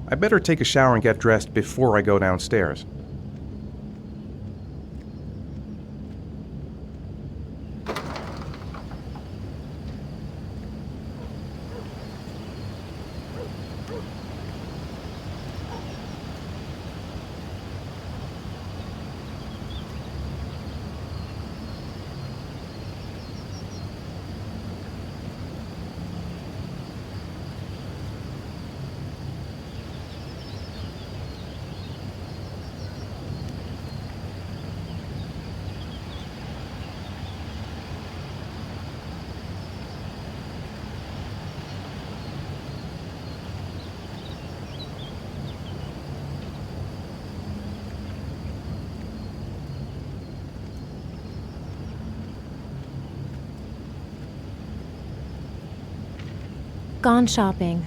I better take a shower and get dressed before I go downstairs. Gone shopping.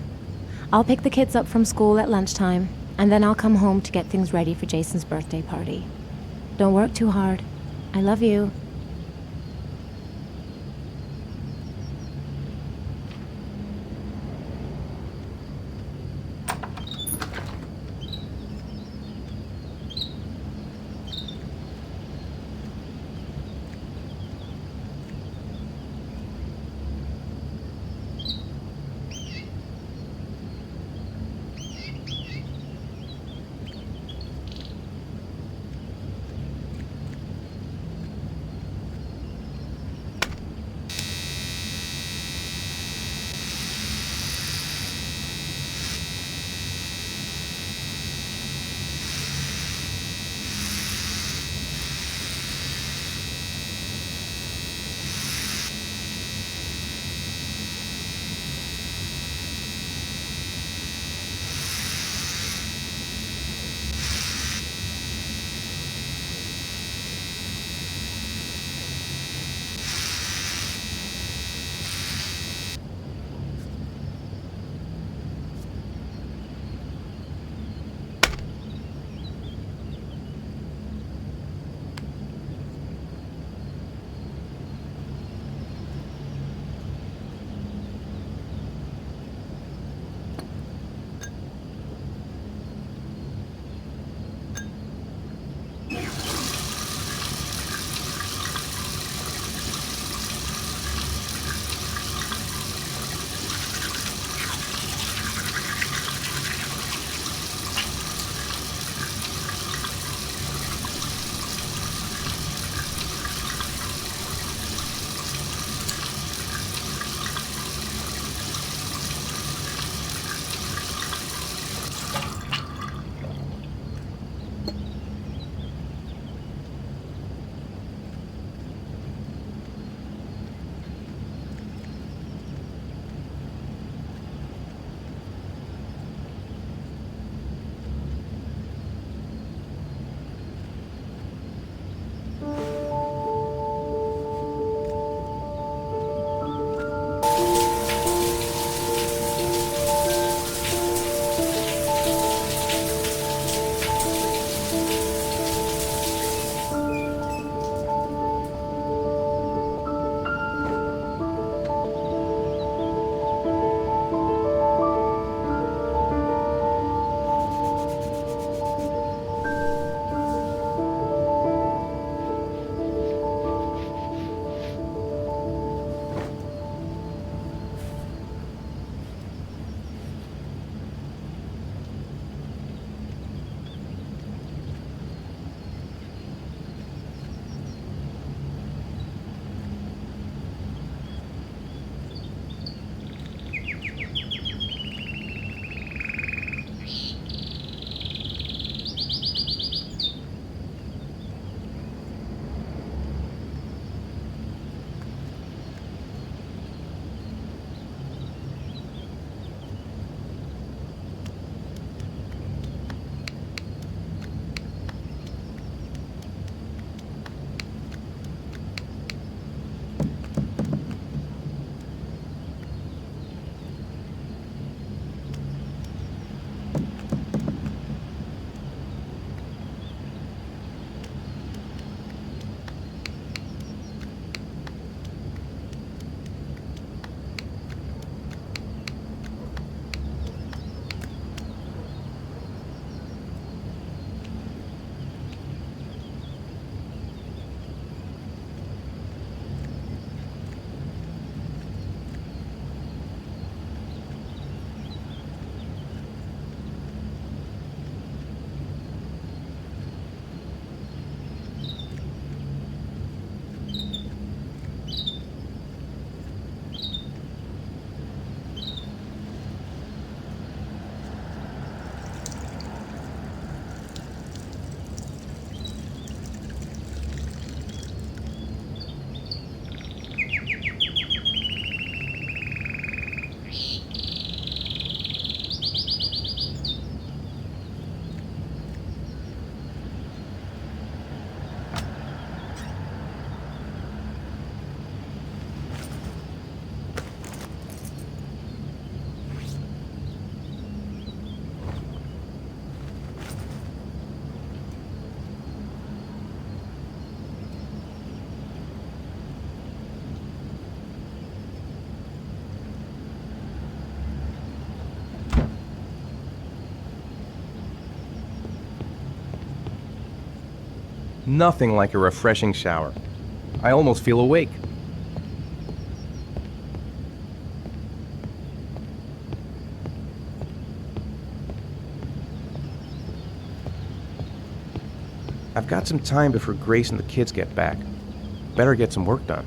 I'll pick the kids up from school at lunchtime, and then I'll come home to get things ready for Jason's birthday party. Don't work too hard. I love you. Nothing like a refreshing shower. I almost feel awake. I've got some time before Grace and the kids get back. Better get some work done.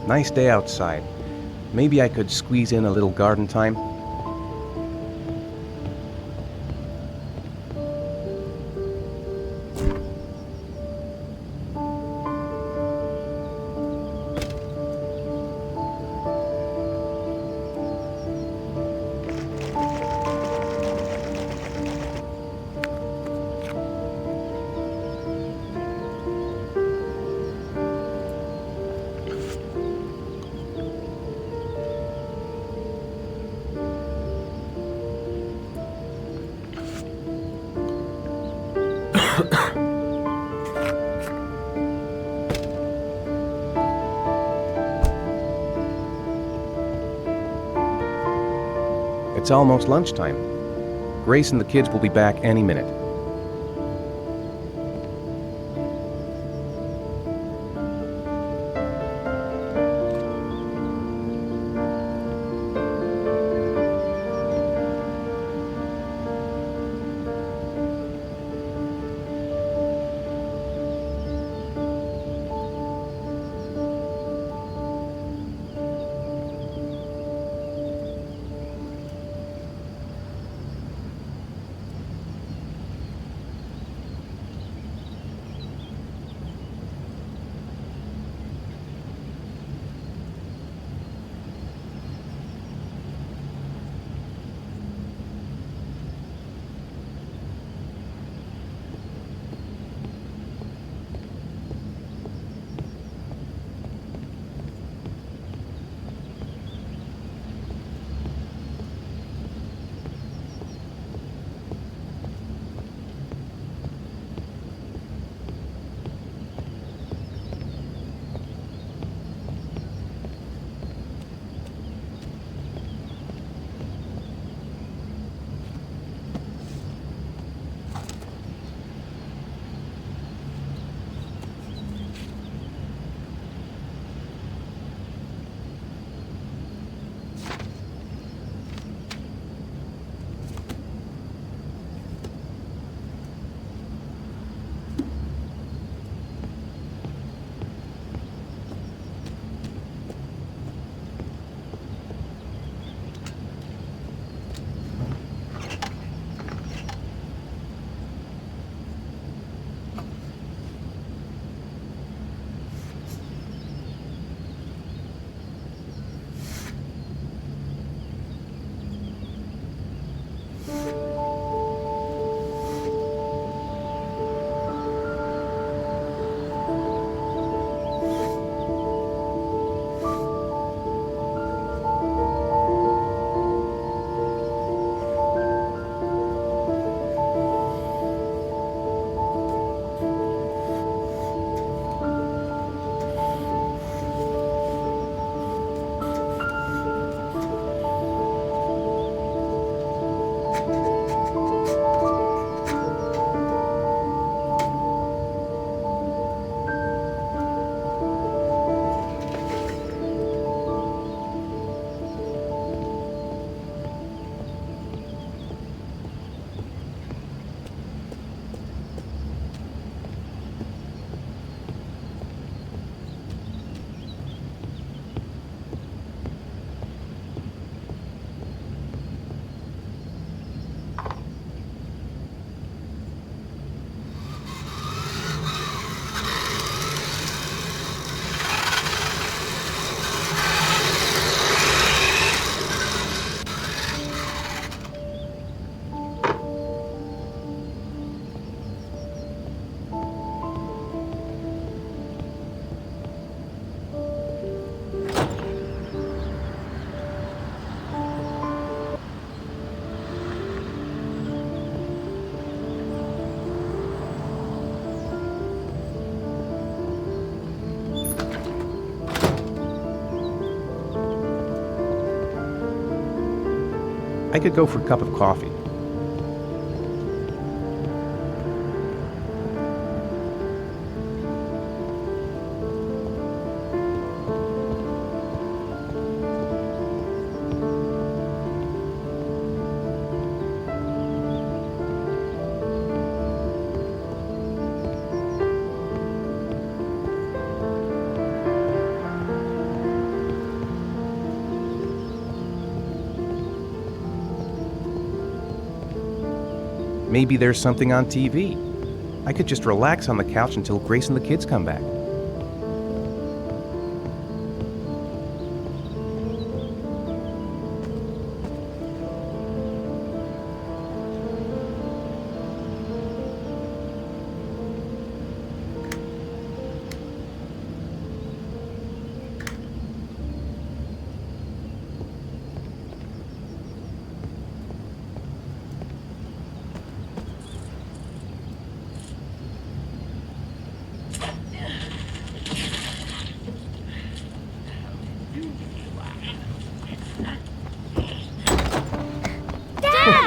Nice day outside. Maybe I could squeeze in a little garden time. It's almost lunchtime. Grace and the kids will be back any minute. I could go for a cup of coffee. Maybe there's something on TV. I could just relax on the couch until Grace and the kids come back.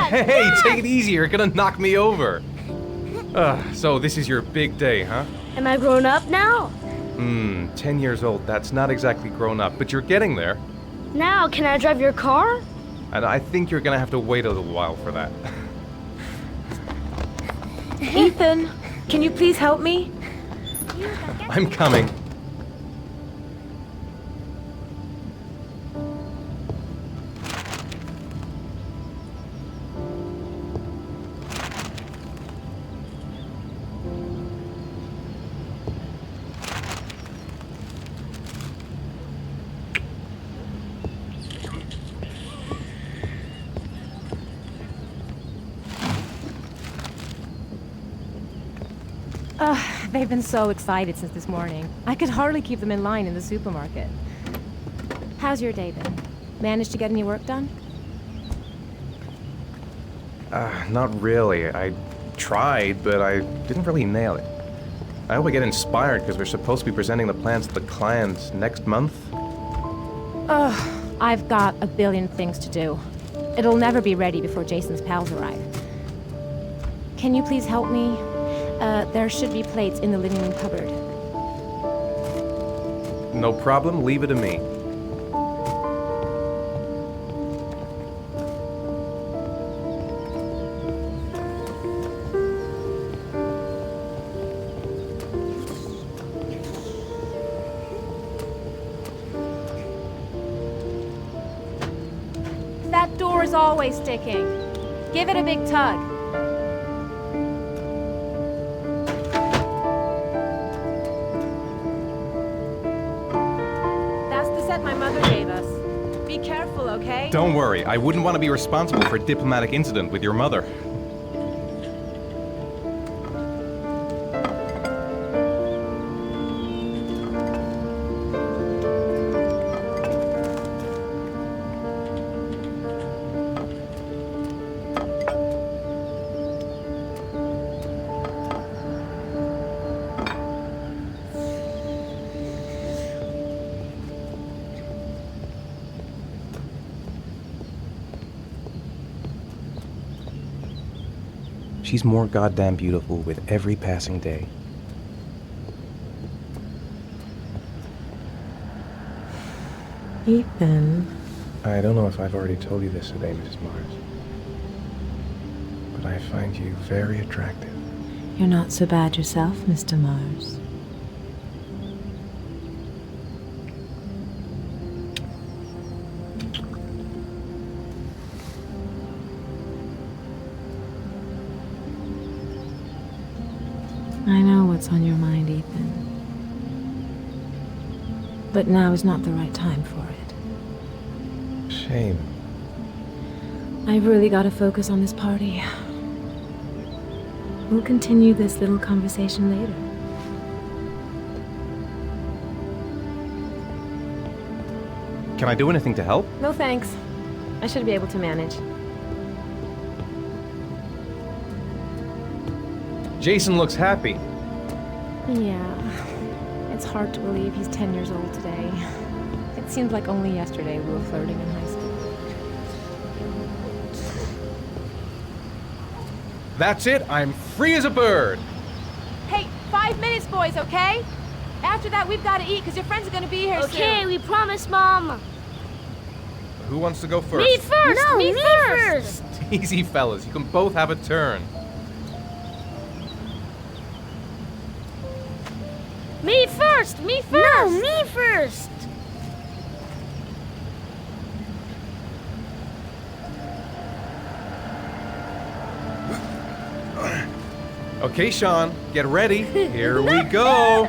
Hey, take it easy, you're gonna knock me over. So this is your big day, huh? Am I grown up now? 10 years old, that's not exactly grown up, but you're getting there. Now, can I drive your car? And I think you're gonna have to wait a little while for that. Ethan, can you please help me? I'm coming. They've been so excited since this morning. I could hardly keep them in line in the supermarket. How's your day been? Managed to get any work done? Not really. I tried, but I didn't really nail it. I hope I get inspired because we're supposed to be presenting the plans to the clients next month. I've got a billion things to do. It'll never be ready before Jason's pals arrive. Can you please help me? There should be plates in the living room cupboard. No problem, leave it to me. That door is always sticking. Give it a big tug. That's the set my mother gave us. Be careful, okay? Don't worry, I wouldn't want to be responsible for a diplomatic incident with your mother. She's more goddamn beautiful with every passing day. Ethan. I don't know if I've already told you this today, Mrs. Mars, but I find you very attractive. You're not so bad yourself, Mr. Mars. I know what's on your mind, Ethan. But now is not the right time for it. Shame. I've really got to focus on this party. We'll continue this little conversation later. Can I do anything to help? No thanks. I should be able to manage. Jason looks happy. Yeah. It's hard to believe he's 10 years old today. It seems like only yesterday we were flirting in high school. That's it. I'm free as a bird. Hey, 5 minutes, boys, okay? After that, we've got to eat because your friends are going to be here soon. Okay, we promise, Mom. Who wants to go first? Me first! No, me me first! Easy, fellas. You can both have a turn. Me first! Me first! No, me first. Okay, Sean, get ready. Here we go.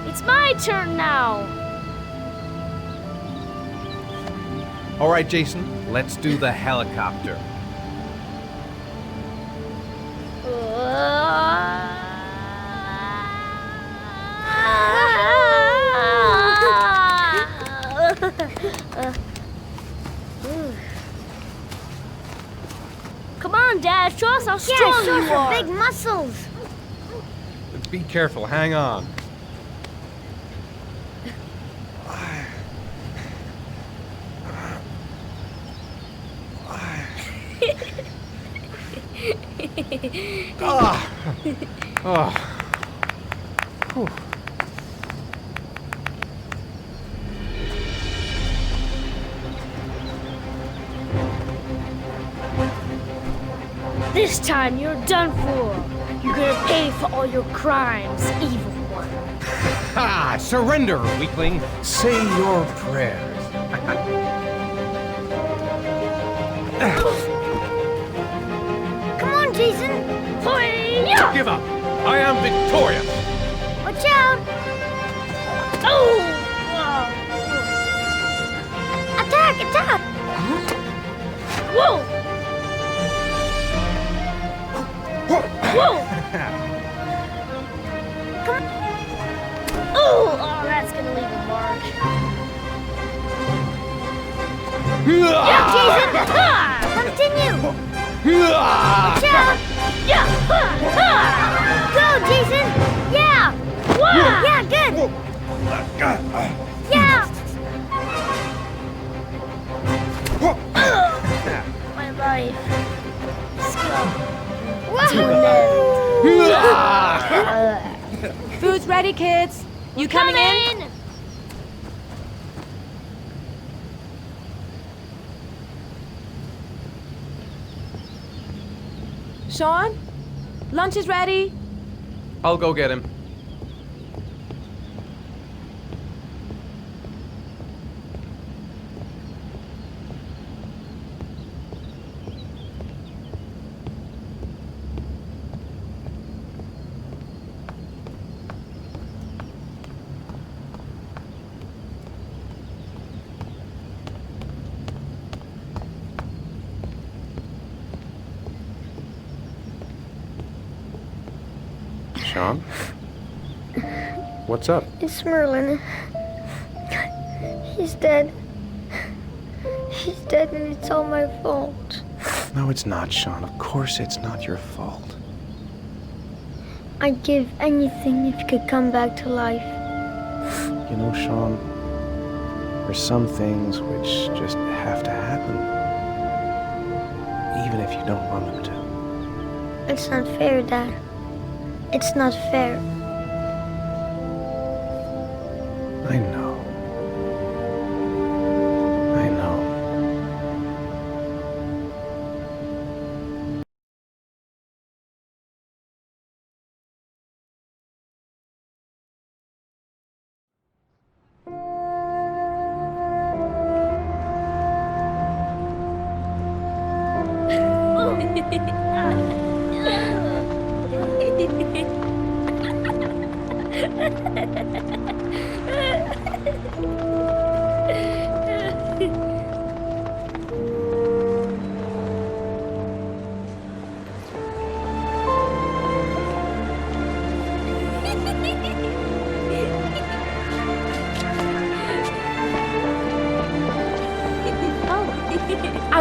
It's my turn now. All right, Jason, let's do the helicopter. Come on, Dad, show us how strong Yeah, you show are. big muscles. Be careful, hang on. Whew. This time you're done for. You're gonna pay for all your crimes, evil one. Ha! Surrender, weakling. Say your prayers. Come on, Jason. Hoya! Give up. I am victorious. Watch out. Oh! Attack, attack. Whoa! Whoa! Oh, that's gonna leave a mark. Yeah, Jason. Ha! Continue. Ah! Watch out. Yeah! Ha! Ha! Go, Jason. Yeah. Wah! Yeah, good. Yeah. My life. Scum. Food's ready, kids. You coming in? Sean? Lunch is ready. I'll go get him. Sean? What's up? It's Merlin. He's dead. He's dead and it's all my fault. No, it's not, Sean. Of course it's not your fault. I'd give anything if you could come back to life. You know, Sean, there's some things which just have to happen. Even if you don't want them to. It's not fair, Dad. It's not fair. I know. I know.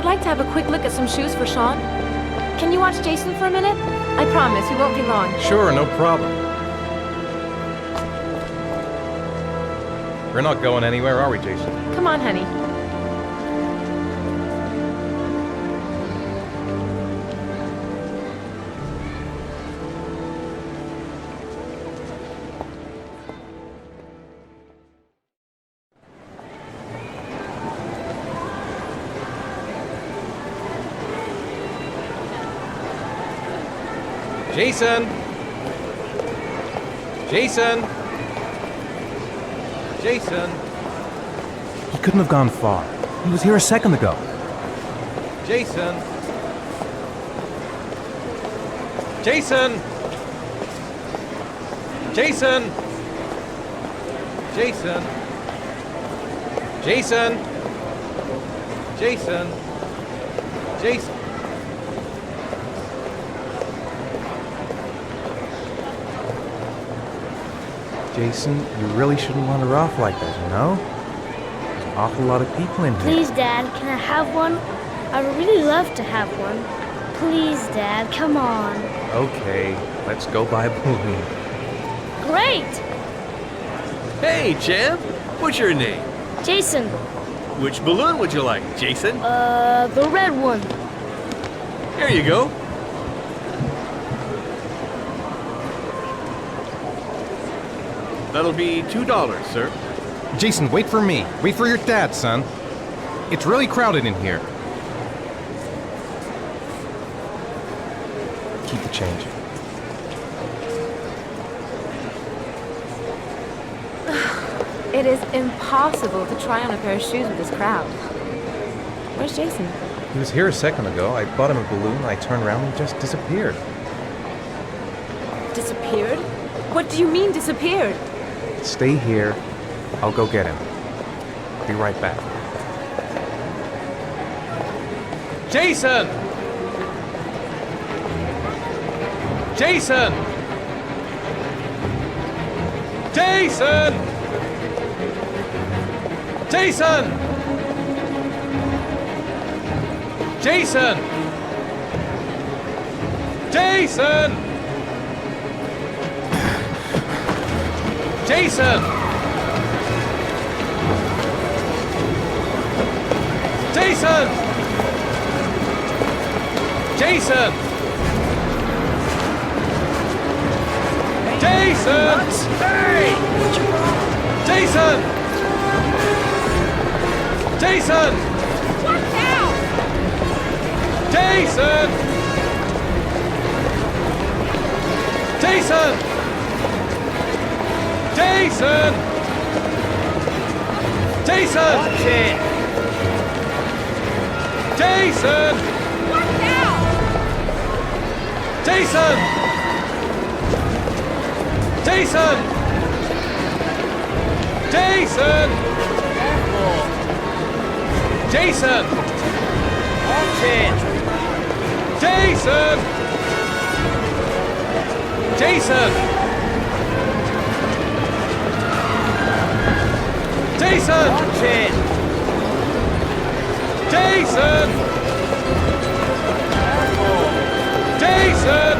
I'd like to have a quick look at some shoes for Sean. Can you watch Jason for a minute? I promise, we won't be long. Sure, no problem. We're not going anywhere, are we, Jason? Come on, honey. Jason! Jason! Jason! He couldn't have gone far. He was here a second ago. Jason! Jason! Jason! Jason! Jason! Jason! Jason! Jason, you really shouldn't wander off like that, you know? There's an awful lot of people in here. Please, Dad, can I have one? I would really love to have one. Please, Dad, come on. Okay, let's go buy a balloon. Great! Hey, champ! What's your name? Jason, Which balloon would you like, Jason? the red one. Here you go. That'll be $2, sir. Jason, wait for me. Wait for your dad, son. It's really crowded in here. Keep the change. It is impossible to try on a pair of shoes with this crowd. Where's Jason? He was here a second ago. I bought him a balloon, I turned around and he just disappeared. Disappeared? What do you mean disappeared? Stay here. I'll go get him. Be right back. Jason! Jason! Jason! Jason! Jason! Jason! Jason! Jason! Jason! Jason! Hey! Jason! Jason! Watch out! Jason! Jason! Jason! Jason! Watch it! Jason! Watch out! Jason! Jason! Jason! Jason! Watch it! Jason! Jason! Jason! Watch it! Jason! Jason!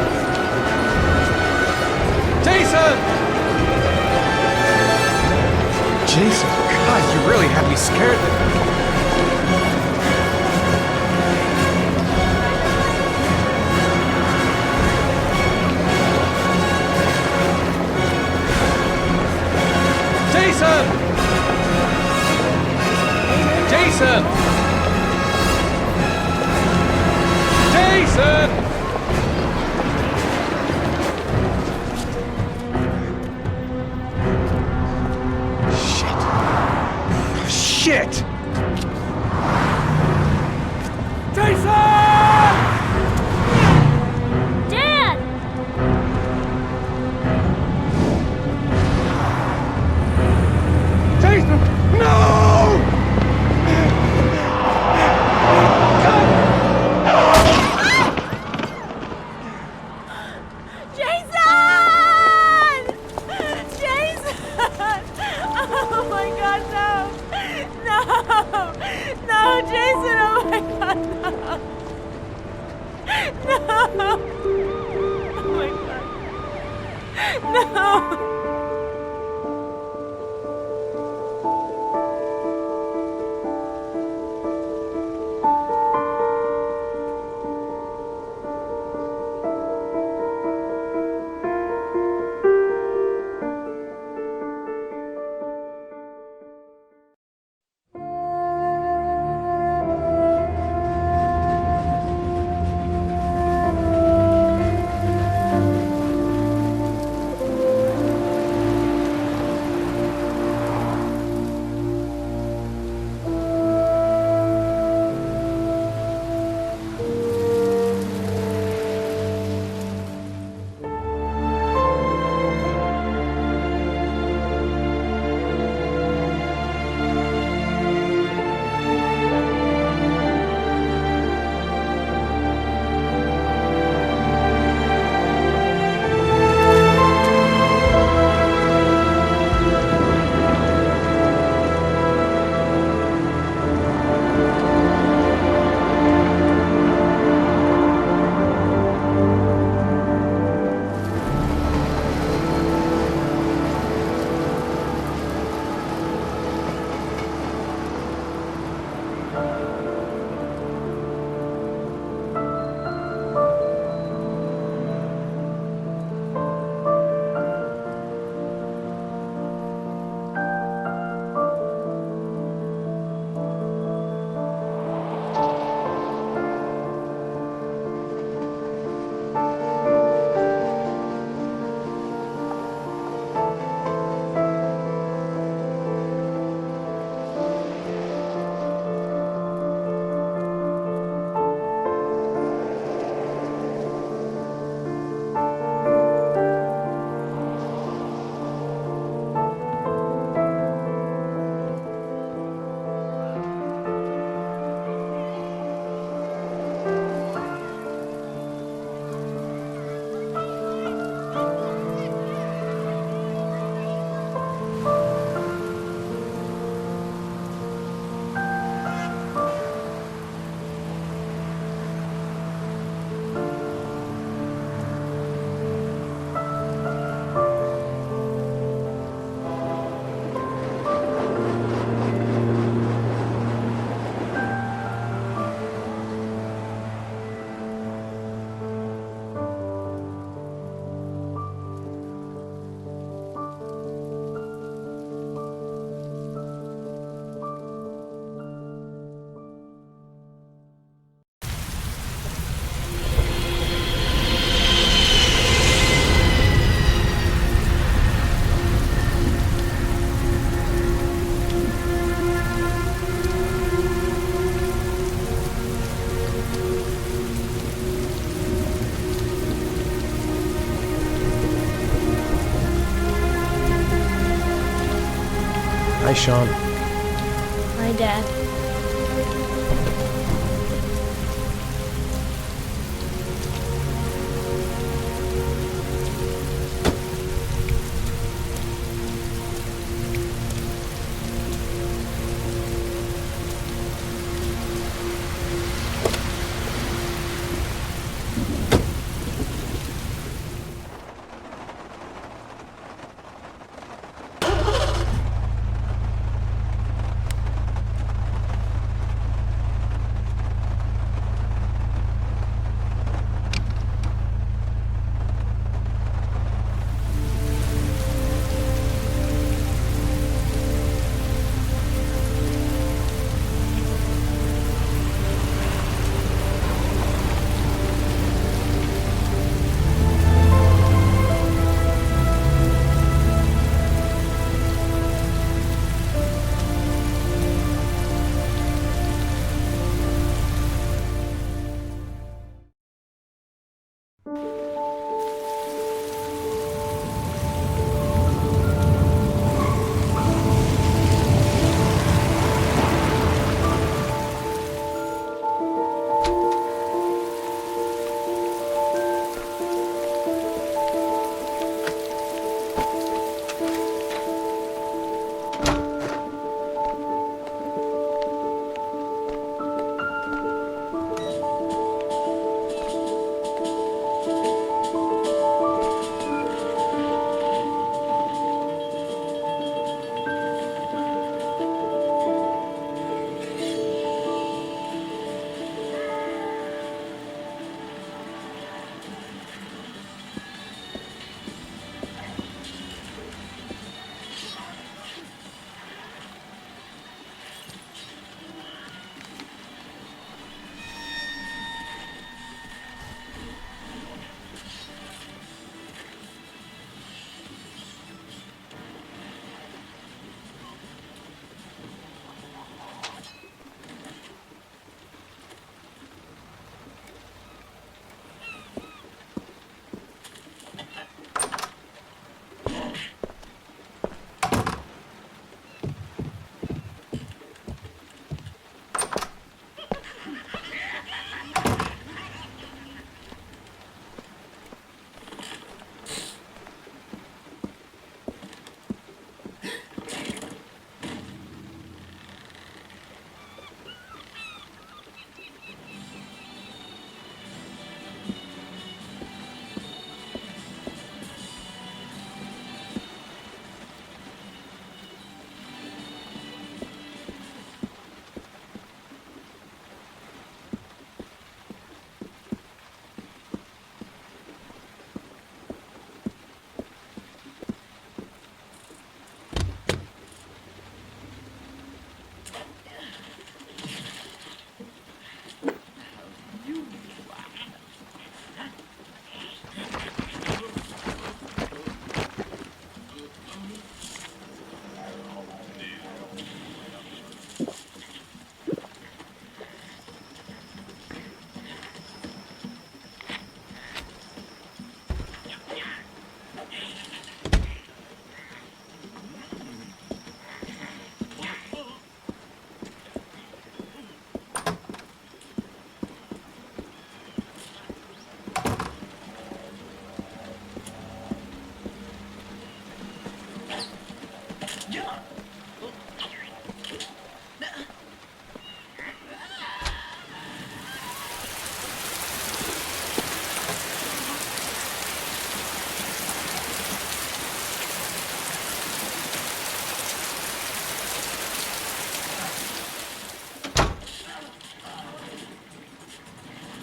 Jason! Jason, God, you really had me scared there. Jason! Jason! Jason! Shit! Jason! Dad! Jason! No! Jason! Jason! Oh my God, no! No! No, Jason! Oh my God, no! Sean. Hi, Dad.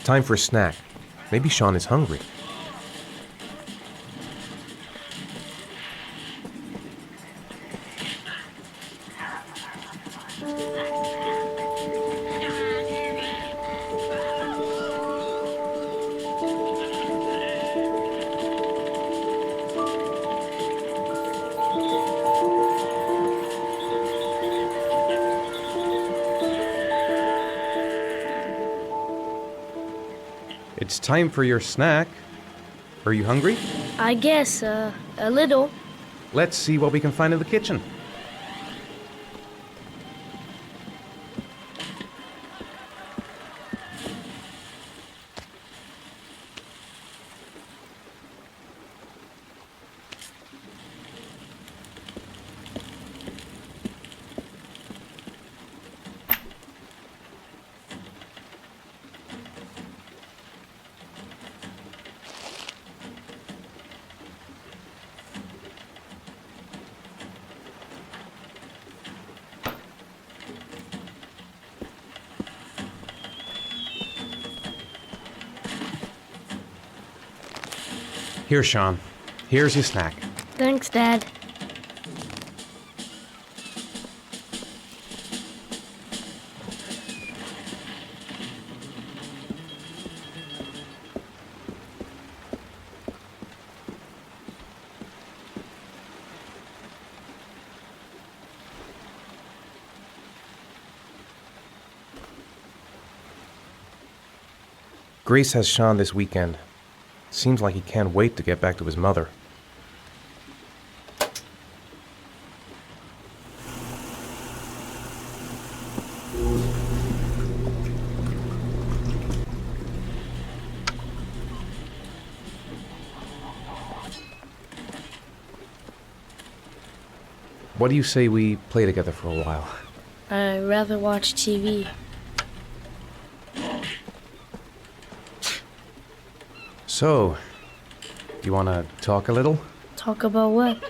Time for a snack. Maybe Sean is hungry. It's time for your snack. Are you hungry? I guess, a little. Let's see what we can find in the kitchen. Here, Sean. Here's your snack. Thanks, Dad. Grace has Sean this weekend. Seems like he can't wait to get back to his mother. What do you say we play together for a while? I'd rather watch TV. So, do you want to talk a little? Talk about what?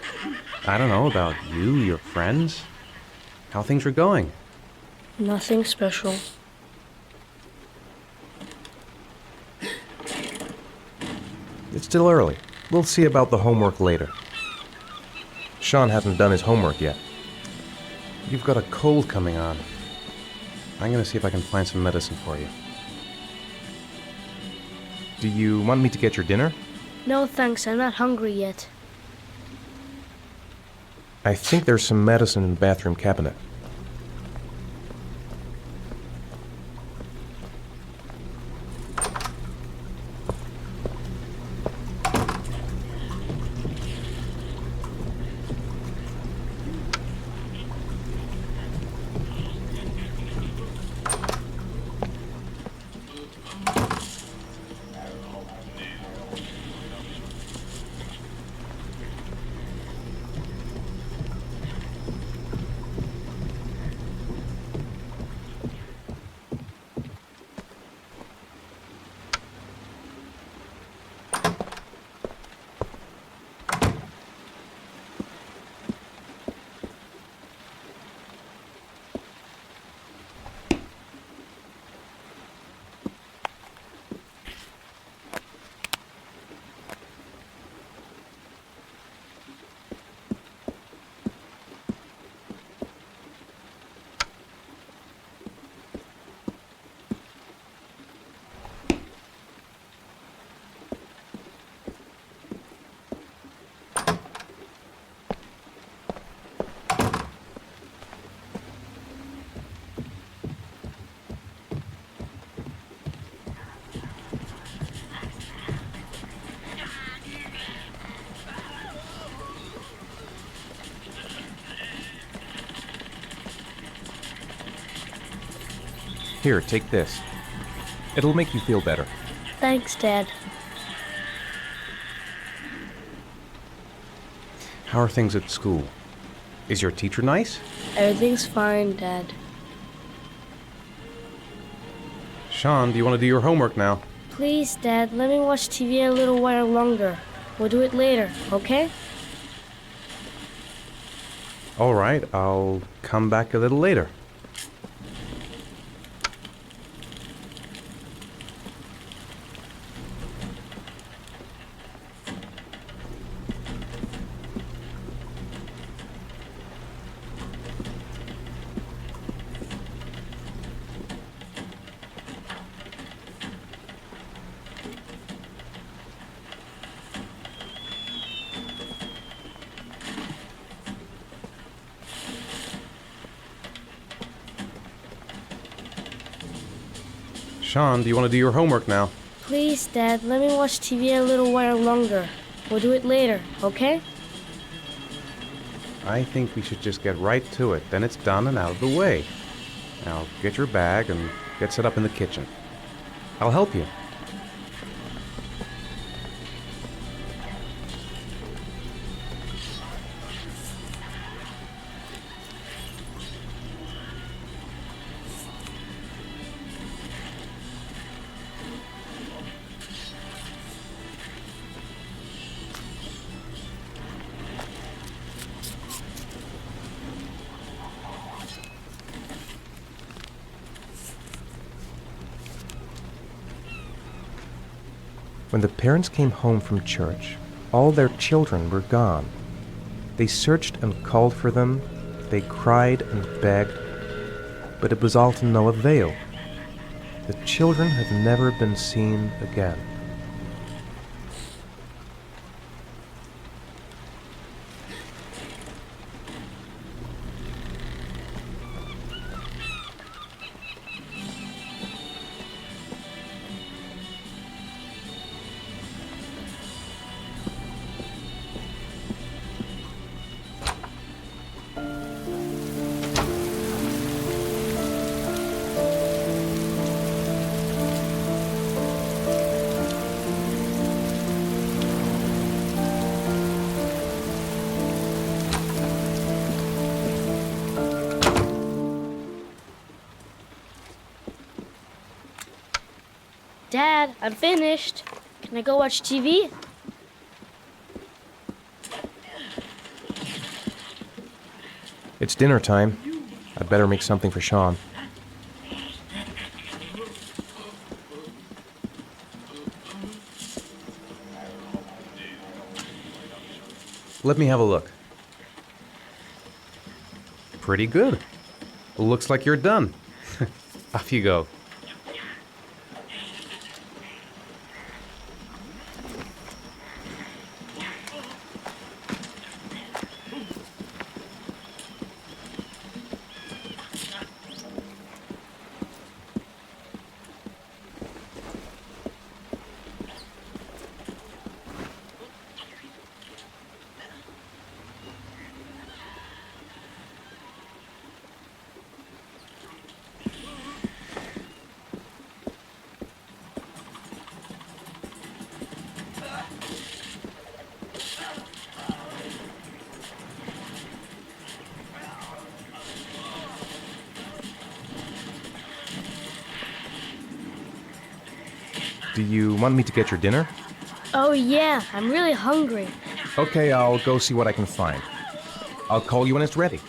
I don't know, about you, your friends, how things are going. Nothing special. It's still early. We'll see about the homework later. Sean hasn't done his homework yet. You've got a cold coming on. I'm gonna see if I can find some medicine for you. Do you want me to get your dinner? No thanks, I'm not hungry yet. I think there's some medicine in the bathroom cabinet. Here, take this. It'll make you feel better. Thanks, Dad. How are things at school? Is your teacher nice? Everything's fine, Dad. Sean, do you want to do your homework now? Please, Dad, let me watch TV a little while longer. We'll do it later, okay? All right, I'll come back a little later. Sean, do you want to do your homework now? Please, Dad, let me watch TV a little while longer. We'll do it later, okay? I think we should just get right to it. Then it's done and out of the way. Now, get your bag and get set up in the kitchen. I'll help you. When the parents came home from church, All their children were gone. They searched and called for them. They cried and begged, but it was all to no avail. The children have never been seen again. Dad, I'm finished. Can I go watch TV? It's dinner time. I'd better make something for Sean. Let me have a look. Pretty good. Looks like you're done. Off you go. Do you want me to get your dinner? Oh yeah, I'm really hungry. Okay, I'll go see what I can find. I'll call you when it's ready.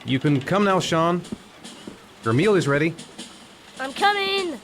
You can come now, Sean. Your meal is ready. I'm coming!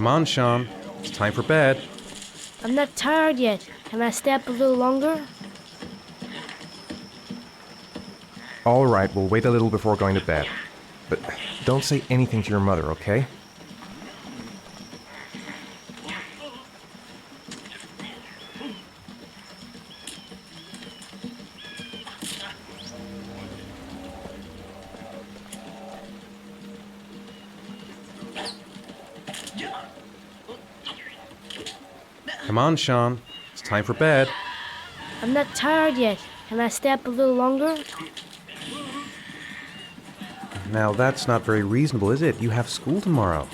Come on, Sean. It's time for bed. I'm not tired yet. Can I stay up a little longer? All right, we'll wait a little before going to bed. But don't say anything to your mother, okay? Come on, Sean. It's time for bed. I'm not tired yet. Can I stay up a little longer? Now, that's not very reasonable, is it? You have school tomorrow.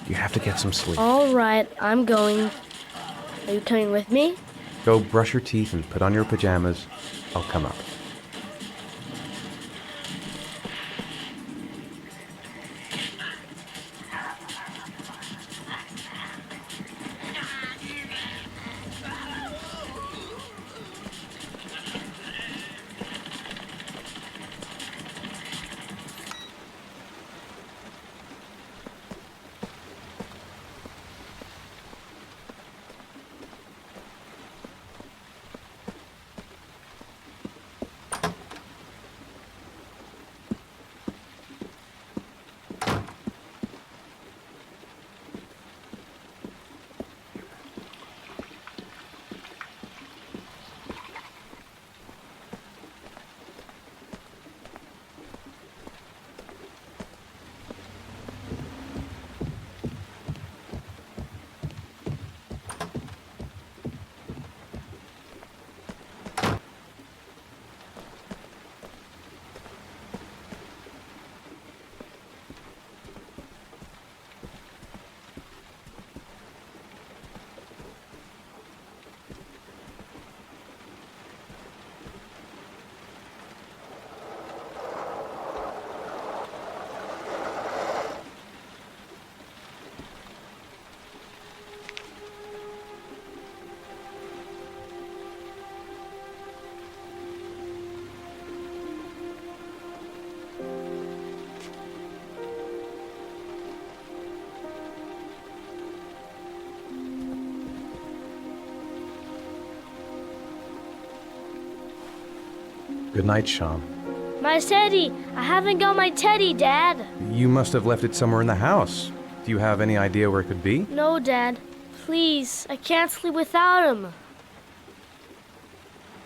You have to get some sleep. All right, I'm going. Are you coming with me? Go brush your teeth and put on your pajamas. I'll come up. Good night, Sean. My teddy! I haven't got my teddy, Dad! You must have left it somewhere in the house. Do you have any idea where it could be? No, Dad. Please, I can't sleep without him.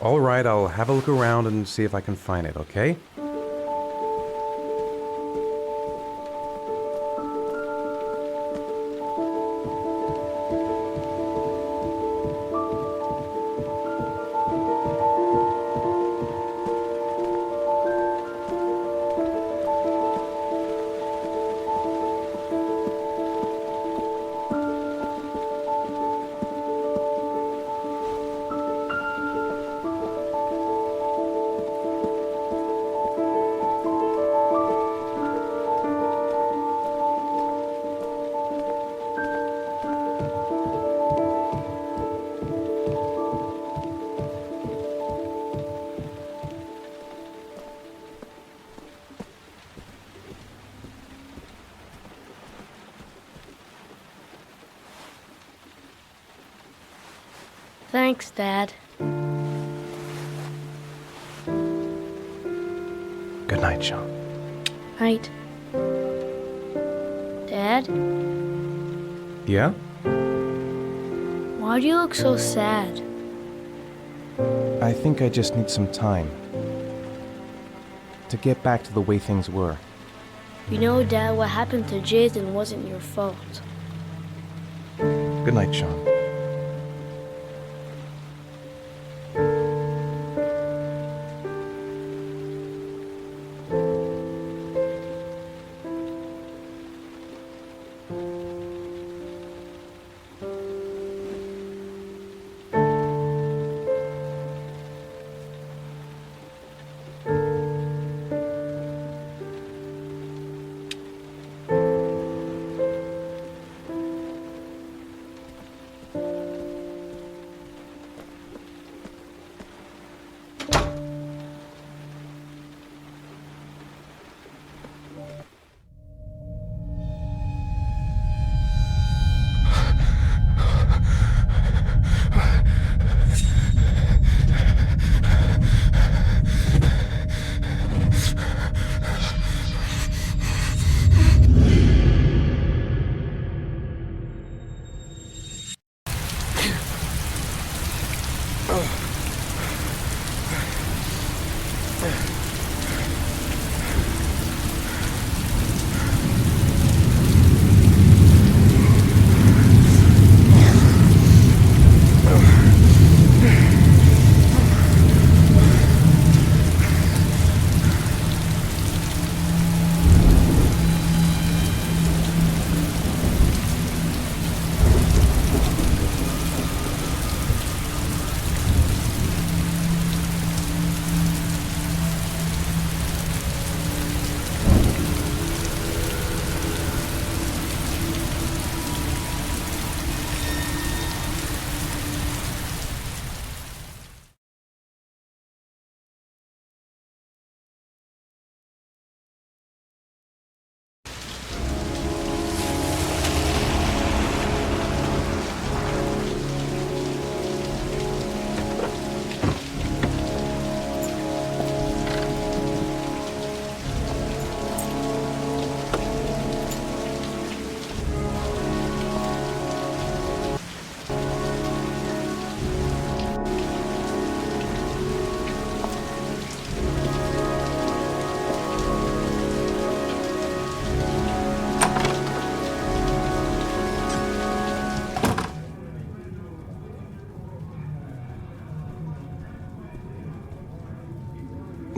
All right, I'll have a look around and see if I can find it, okay? Thanks, Dad. Good night, Sean. Night. Dad, Yeah? why do you look so sad? I think I just need some time to get back to the way things were. You know, Dad, what happened to Jason wasn't your fault. Good night, Sean.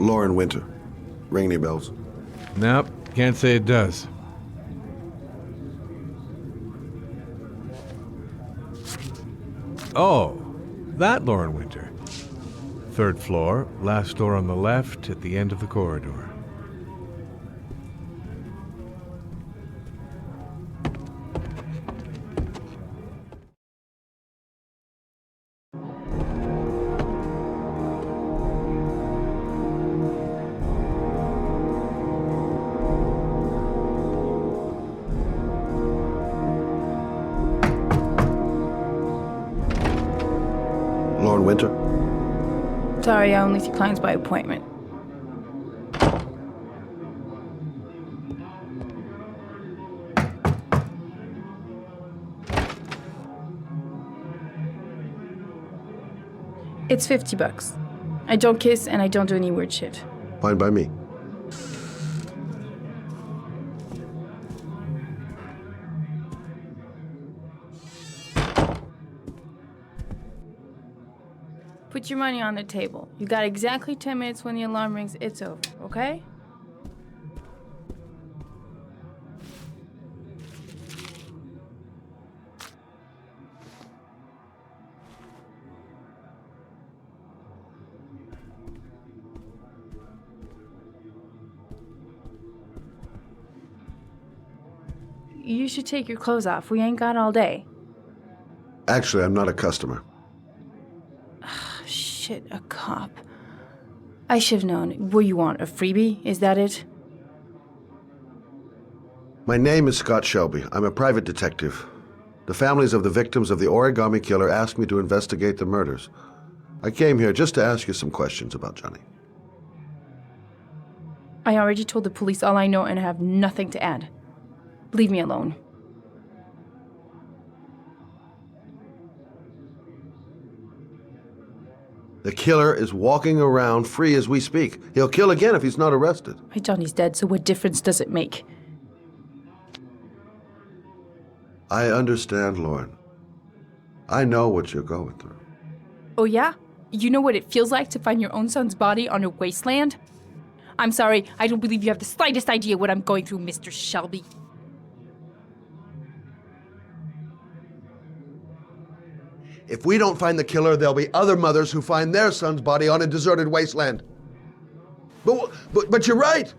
Lauren Winter. Ring any bells? Nope, can't say it does. Oh, that Lauren Winter. 3rd floor, last door on the left at the end of the corridor. Lauren Winter? Sorry, I only see clients by appointment. It's $50. I don't kiss and I don't do any weird shit. Fine by me. Put your money on the table. You got exactly 10 minutes. When the alarm rings, it's over, okay? You should take your clothes off. We ain't got all day. Actually, I'm not a customer. Shit, a cop. I should have known. What do you want, a freebie? Is that it? My name is Scott Shelby. I'm a private detective. The families of the victims of the origami killer asked me to investigate the murders. I came here just to ask you some questions about Johnny. I already told the police all I know and I have nothing to add. Leave me alone. The killer is walking around free as we speak. He'll kill again if he's not arrested. My Johnny's dead, so what difference does it make? I understand, Lauren. I know what you're going through. Oh yeah? You know what it feels like to find your own son's body on a wasteland? I'm sorry, I don't believe you have the slightest idea what I'm going through, Mr. Shelby. If we don't find the killer, there'll be other mothers who find their son's body on a deserted wasteland. But you're right.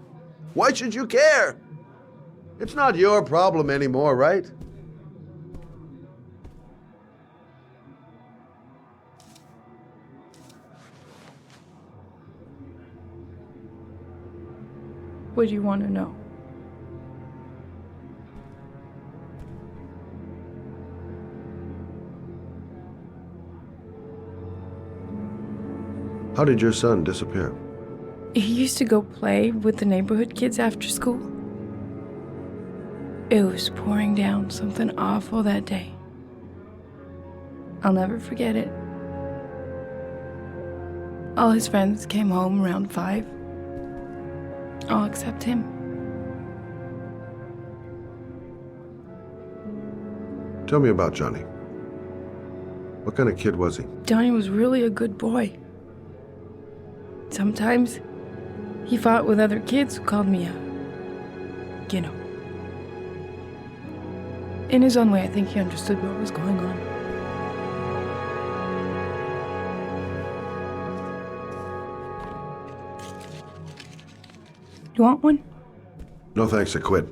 Why should you care? It's not your problem anymore, right? What do you want to know? How did your son disappear? He used to go play with the neighborhood kids after school. It was pouring down something awful that day. I'll never forget it. All his friends came home around 5. All except him. Tell me about Johnny. What kind of kid was he? Johnny was really a good boy. Sometimes he fought with other kids who called me you know. In his own way, I think he understood what was going on. You want one? No thanks, I quit.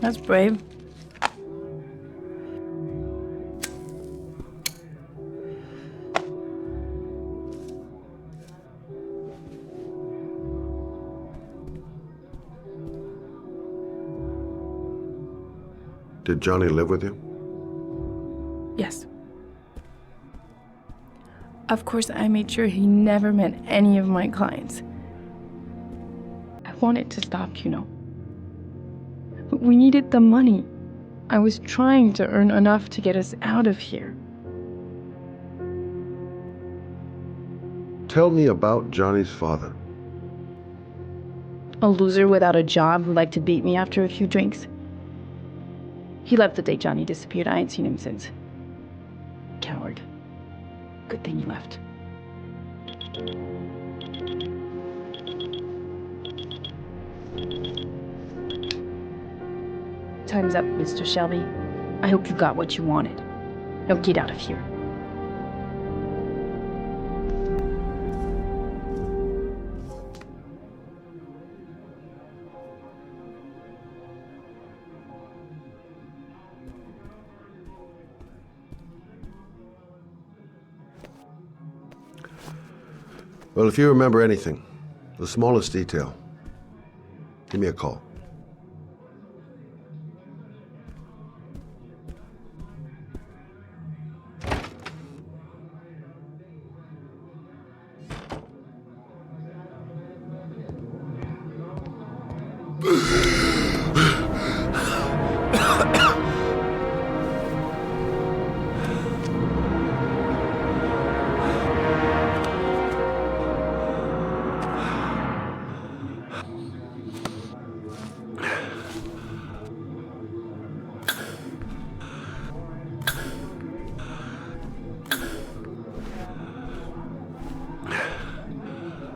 That's brave. Did Johnny live with you? Yes. Of course, I made sure he never met any of my clients. I wanted to stop, you know. But we needed the money. I was trying to earn enough to get us out of here. Tell me about Johnny's father. A loser without a job who liked to beat me after a few drinks. He left the day Johnny disappeared. I ain't seen him since. Coward. Good thing he left. Time's up, Mr. Shelby. I hope you got what you wanted. Now get out of here. Well, if you remember anything, the smallest detail, give me a call.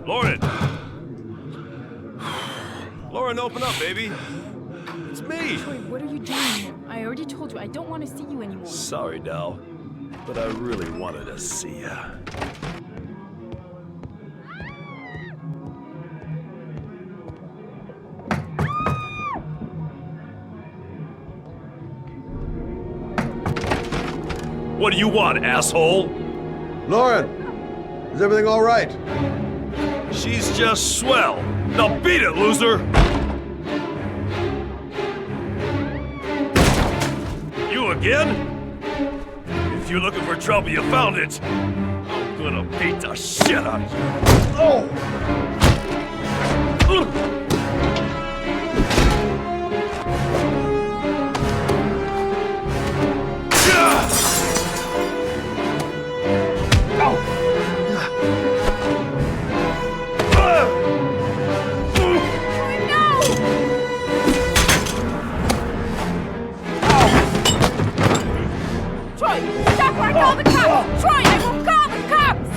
Lauren! Lauren, open up, baby. It's me. Troy, what are you doing here? I already told you I don't want to see you anymore. Sorry, Dal, but I really wanted to see ya. What do you want, asshole? Lauren! Is everything all right? She's just swell. Now beat it, loser! You again? If you're looking for trouble, you found it. I'm gonna beat the shit out of you. Oh! Call the cops! Troy, I will call the cops!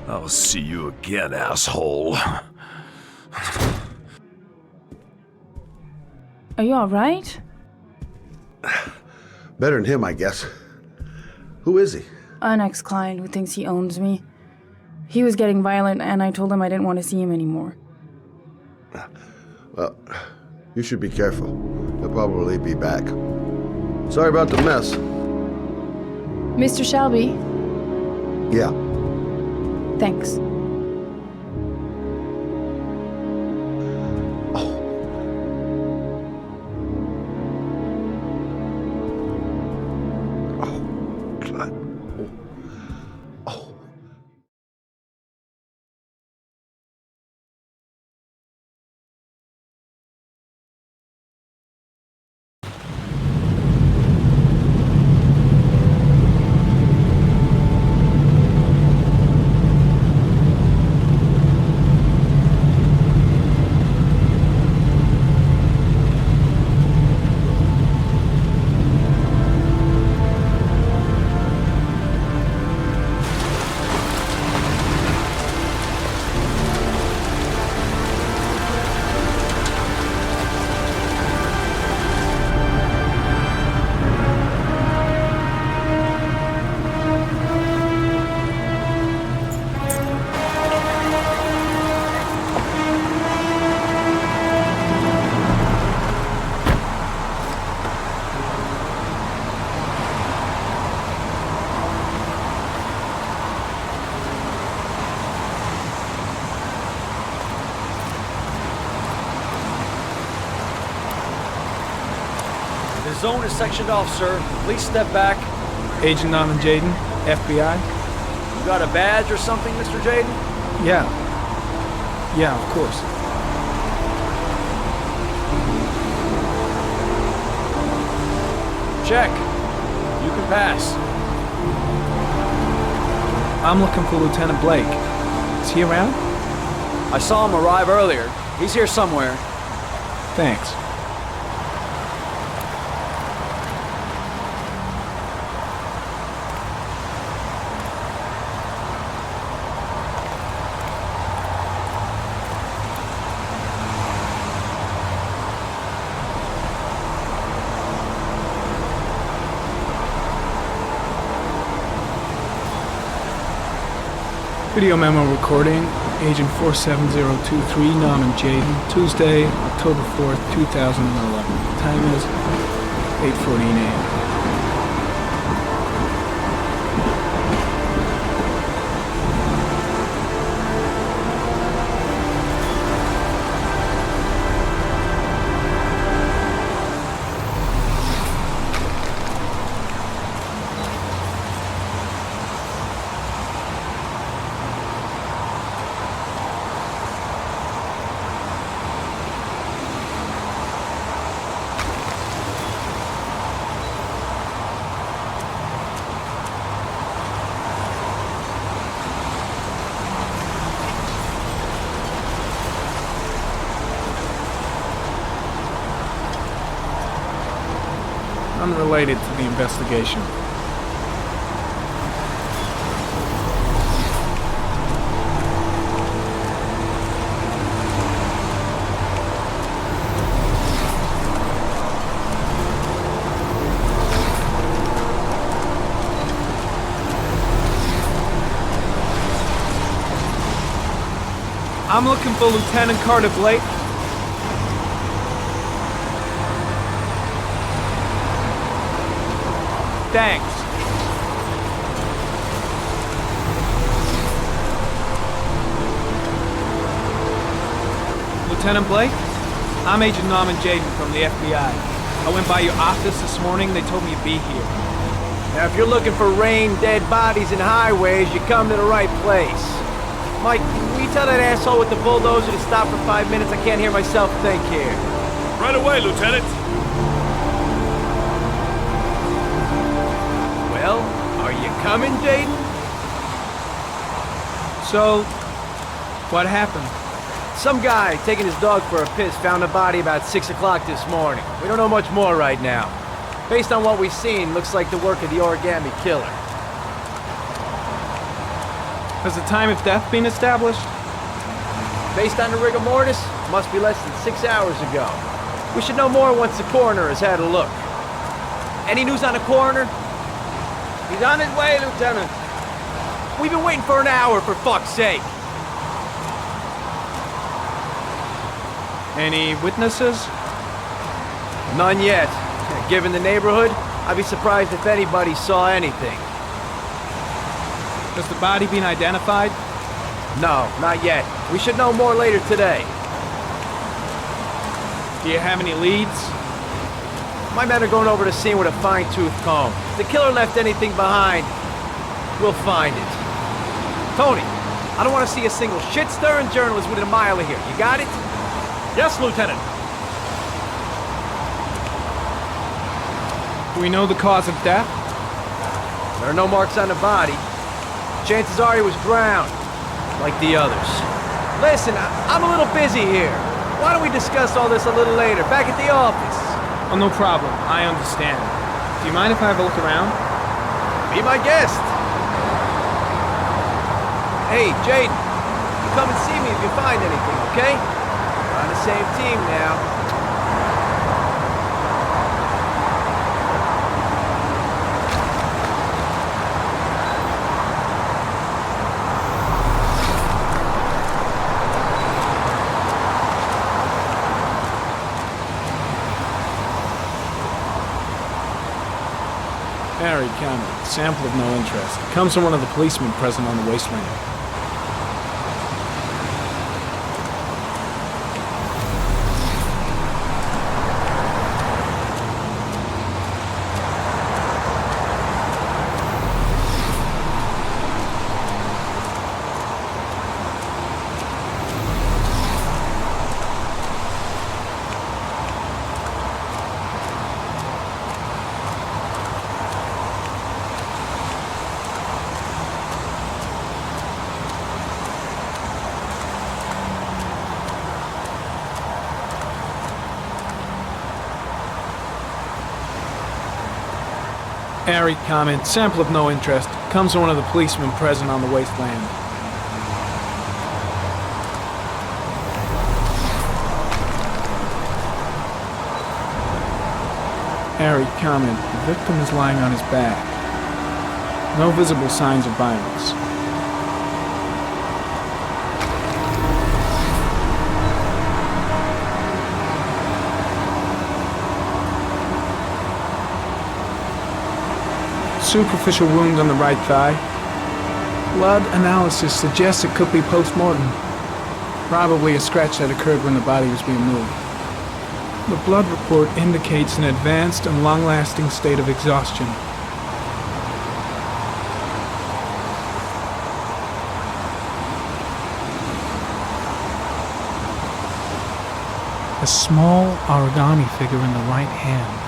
I'll see you again, asshole. Are you alright? Better than him, I guess. Who is he? An ex-client who thinks he owns me. He was getting violent, and I told him I didn't want to see him anymore. Well, you should be careful. He'll probably be back. Sorry about the mess. Mr. Shelby? Yeah. Thanks. zone is sectioned off, sir. Please step back. Agent Norman Jaden, FBI. You got a badge or something, Mr. Jaden? Yeah. Yeah, of course. Check. You can pass. I'm looking for Lieutenant Blake. Is he around? I saw him arrive earlier. He's here somewhere. Thanks. Video memo recording, Agent 47023, Norman Jaden, Tuesday, October 4th, 2011. Time is 8:14 a.m. Unrelated to the investigation. I'm looking for Lieutenant Carter Blake. Thanks. Lieutenant Blake? I'm Agent Norman Jaden from the FBI. I went by your office this morning. They told me you'd be here. Now, if you're looking for rain, dead bodies, and highways, you come to the right place. Mike, will you tell that asshole with the bulldozer to stop for 5 minutes? I can't hear myself think here. Right away, Lieutenant. Well, are you coming, Jaden? So, what happened? Some guy taking his dog for a piss found a body about 6 o'clock this morning. We don't know much more right now. Based on what we've seen, looks like the work of the origami killer. Has the time of death been established? Based on the rigor mortis, must be less than 6 hours ago. We should know more once the coroner has had a look. Any news on the coroner? He's on his way, Lieutenant. We've been waiting for an hour, for fuck's sake. Any witnesses? None yet. Given the neighborhood, I'd be surprised if anybody saw anything. Has the body been identified? No, not yet. We should know more later today. Do you have any leads? My men are going over the scene with a fine-tooth comb. If the killer left anything behind, we'll find it. Tony, I don't want to see a single shit-stirring journalist within a mile of here. You got it? Yes, Lieutenant. Do we know the cause of death? There are no marks on the body. Chances are he was drowned, like the others. Listen, I'm a little busy here. Why don't we discuss all this a little later, back at the office? Oh, no problem. I understand. Do you mind if I have a look around? Be my guest. Hey, Jaden, you come and see me if you find anything, okay? We're on the same team now. Harry Cameron, sample of no interest. Comes from one of the policemen present on the wasteland. Airy comment, sample of no interest. Comes from one of the policemen present on the wasteland. Airy comment, the victim is lying on his back. No visible signs of violence. Superficial wound on the right thigh. Blood analysis suggests it could be post-mortem. Probably a scratch that occurred when the body was being moved. The blood report indicates an advanced and long-lasting state of exhaustion. A small origami figure in the right hand.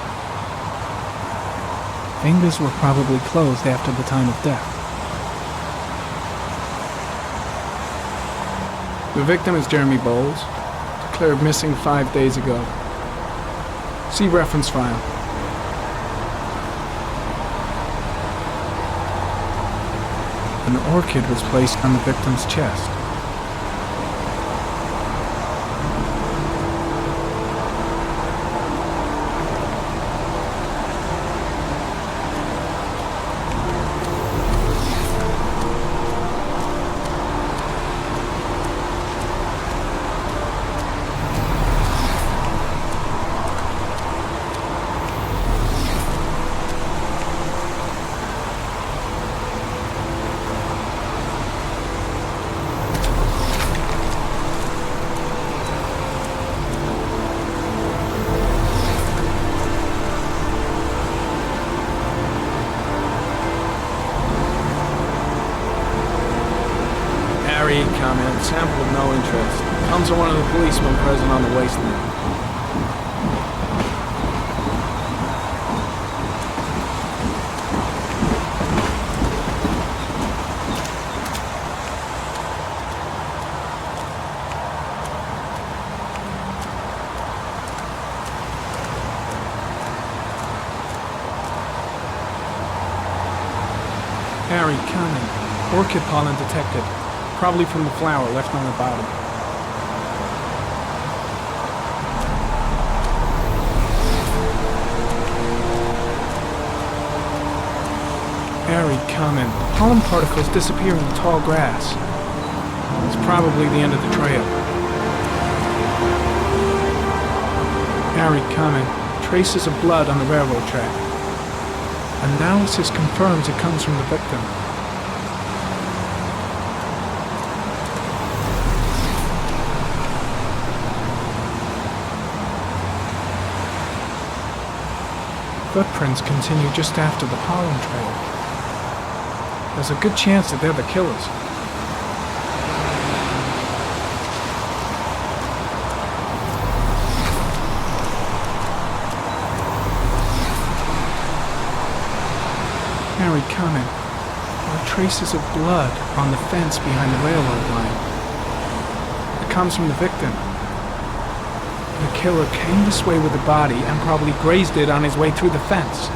Fingers were probably closed after the time of death. The victim is Jeremy Bowles, declared missing 5 days ago. See reference file. An orchid was placed on the victim's chest. Comment, sample of no interest. Comes from one of the policemen present on the wasteland. Harry, comment. Orchid pollen detected. Probably from the flower left on the body. Airy comment. Pollen particles disappear in the tall grass. It's probably the end of the trail. Airy comment. Traces of blood on the railroad track. Analysis confirms it comes from the victim. Footprints continue just after the pollen trail. There's a good chance that they're the killers. Harry comment. There are traces of blood on the fence behind the railroad line. It comes from the victim. The killer came this way with the body and probably grazed it on his way through the fence.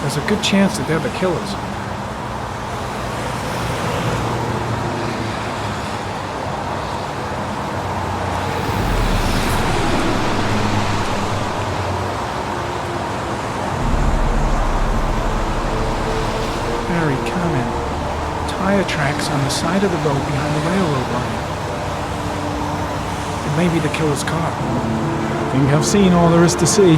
There's a good chance that they're the killers. comment. Tire tracks on the side of the road behind the railroad line. It may be the killer's car. I think I've seen all there is to see.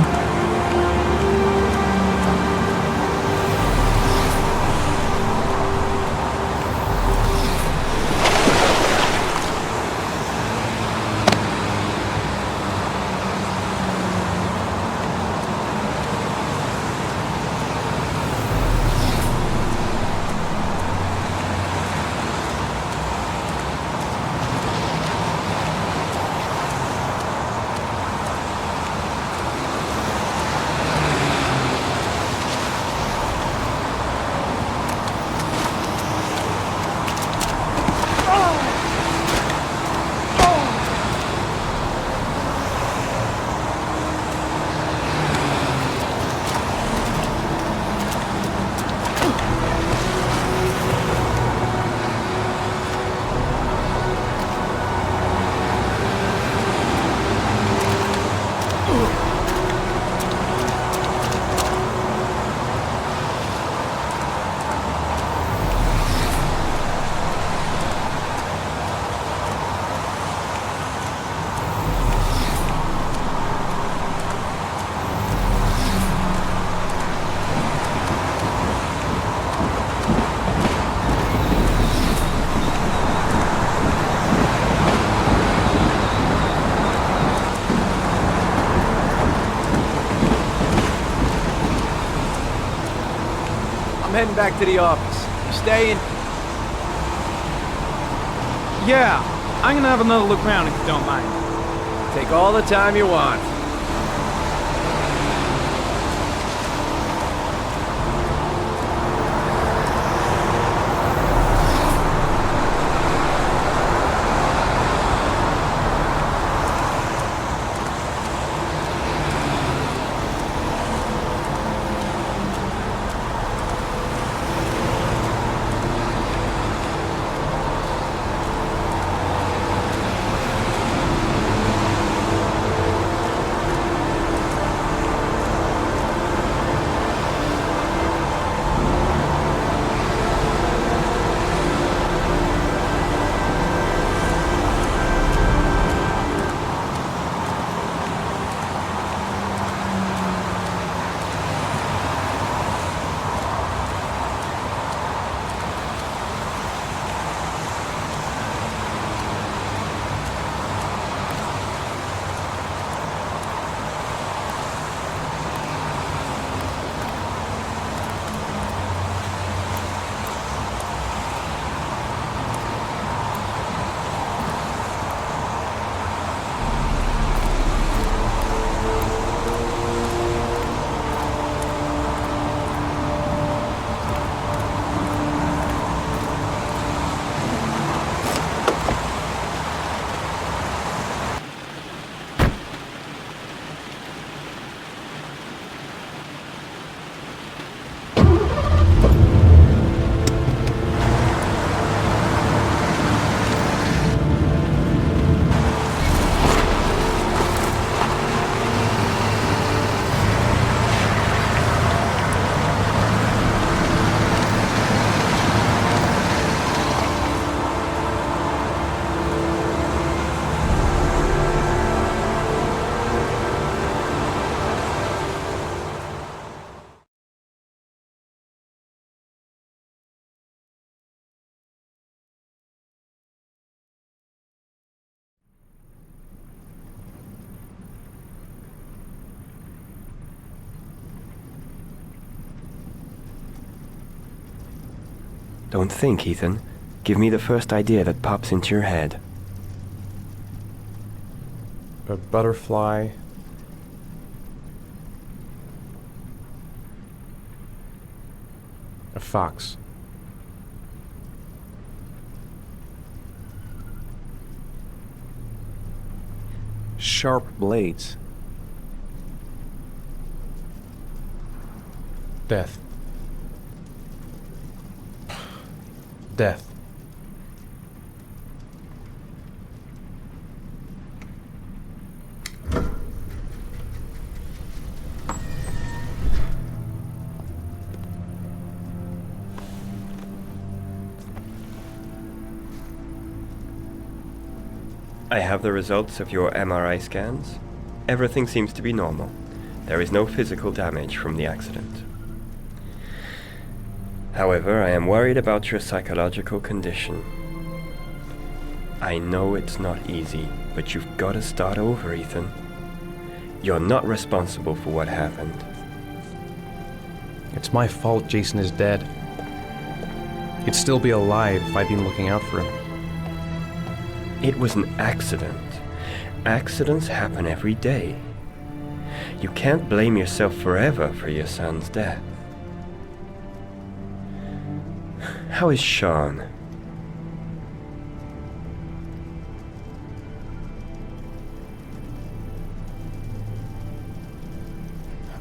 I'm heading back to the office. You staying? Yeah, I'm gonna have another look around if you don't mind. Take all the time you want. Don't think, Ethan. Give me the first idea that pops into your head. A butterfly. A fox. Sharp blades. Death. Death. I have the results of your MRI scans. Everything seems to be normal. There is no physical damage from the accident. However, I am worried about your psychological condition. I know it's not easy, but you've got to start over, Ethan. You're not responsible for what happened. It's my fault Jason is dead. He'd still be alive if I'd been looking out for him. It was an accident. Accidents happen every day. You can't blame yourself forever for your son's death. How is Sean?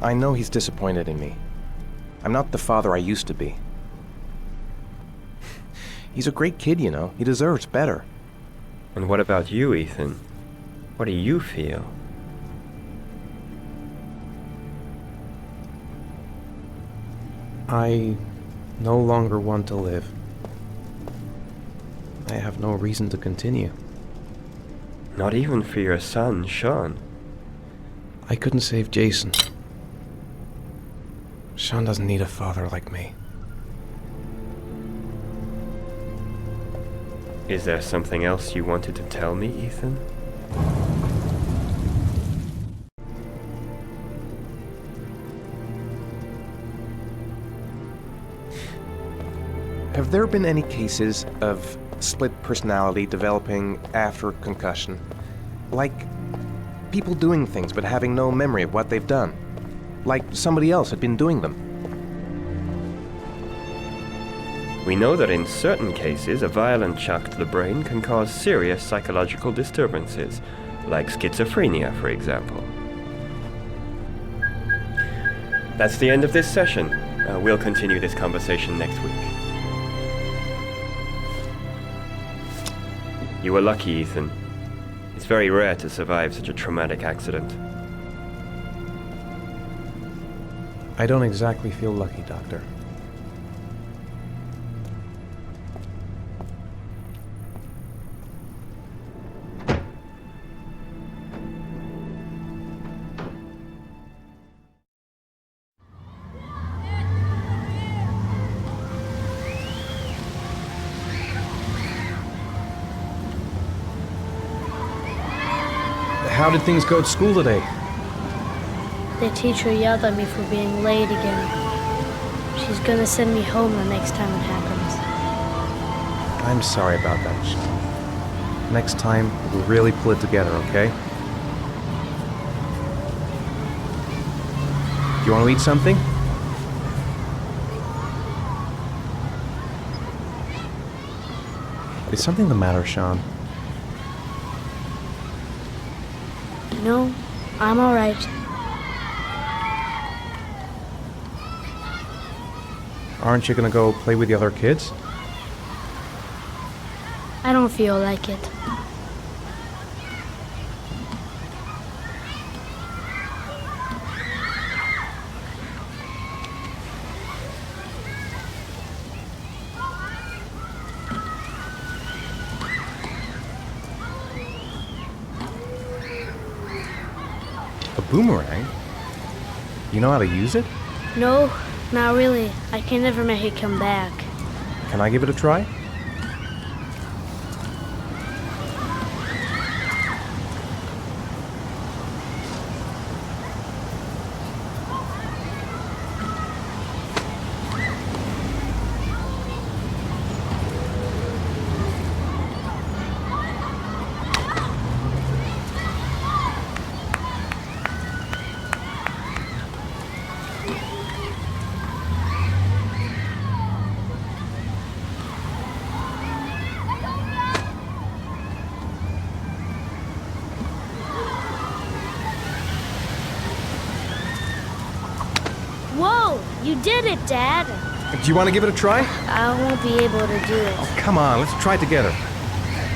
I know he's disappointed in me. I'm not the father I used to be. He's a great kid, you know. He deserves better. And what about you, Ethan? What do you feel? I no longer want to live. I have no reason to continue. Not even for your son, Sean. I couldn't save Jason. Sean doesn't need a father like me. Is there something else you wanted to tell me, Ethan? Have there been any cases of split personality developing after concussion? Like people doing things but having no memory of what they've done? Like somebody else had been doing them? We know that in certain cases, a violent shock to the brain can cause serious psychological disturbances, like schizophrenia, for example. That's the end of this session. We'll continue this conversation next week. You were lucky, Ethan. It's very rare to survive such a traumatic accident. I don't exactly feel lucky, Doctor. How did things go at school today? The teacher yelled at me for being late again. She's gonna send me home the next time it happens. I'm sorry about that, Sean. Next time, we'll really pull it together, okay? Do you want to eat something? Is something the matter, Sean? No, I'm all right. Aren't you gonna go play with the other kids? I don't feel like it. A boomerang? You know how to use it? No, not really. I can never make it come back. Can I give it a try? Whoa! You did it, Dad! Do you want to give it a try? I won't be able to do it. Oh, come on, let's try it together.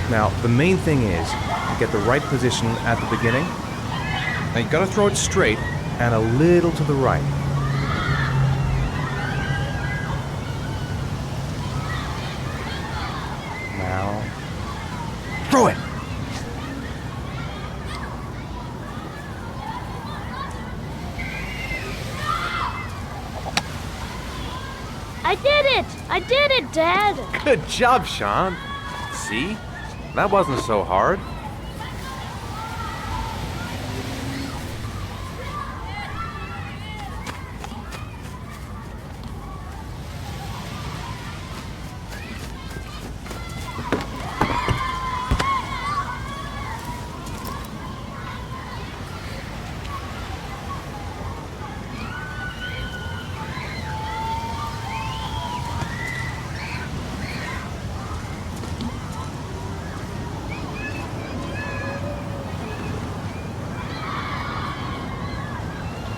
Now, the main thing is to get the right position at the beginning. Now, you gotta throw it straight and a little to the right. Now, throw it! I did it! I did it, Dad! Good job, Sean. See? That wasn't so hard.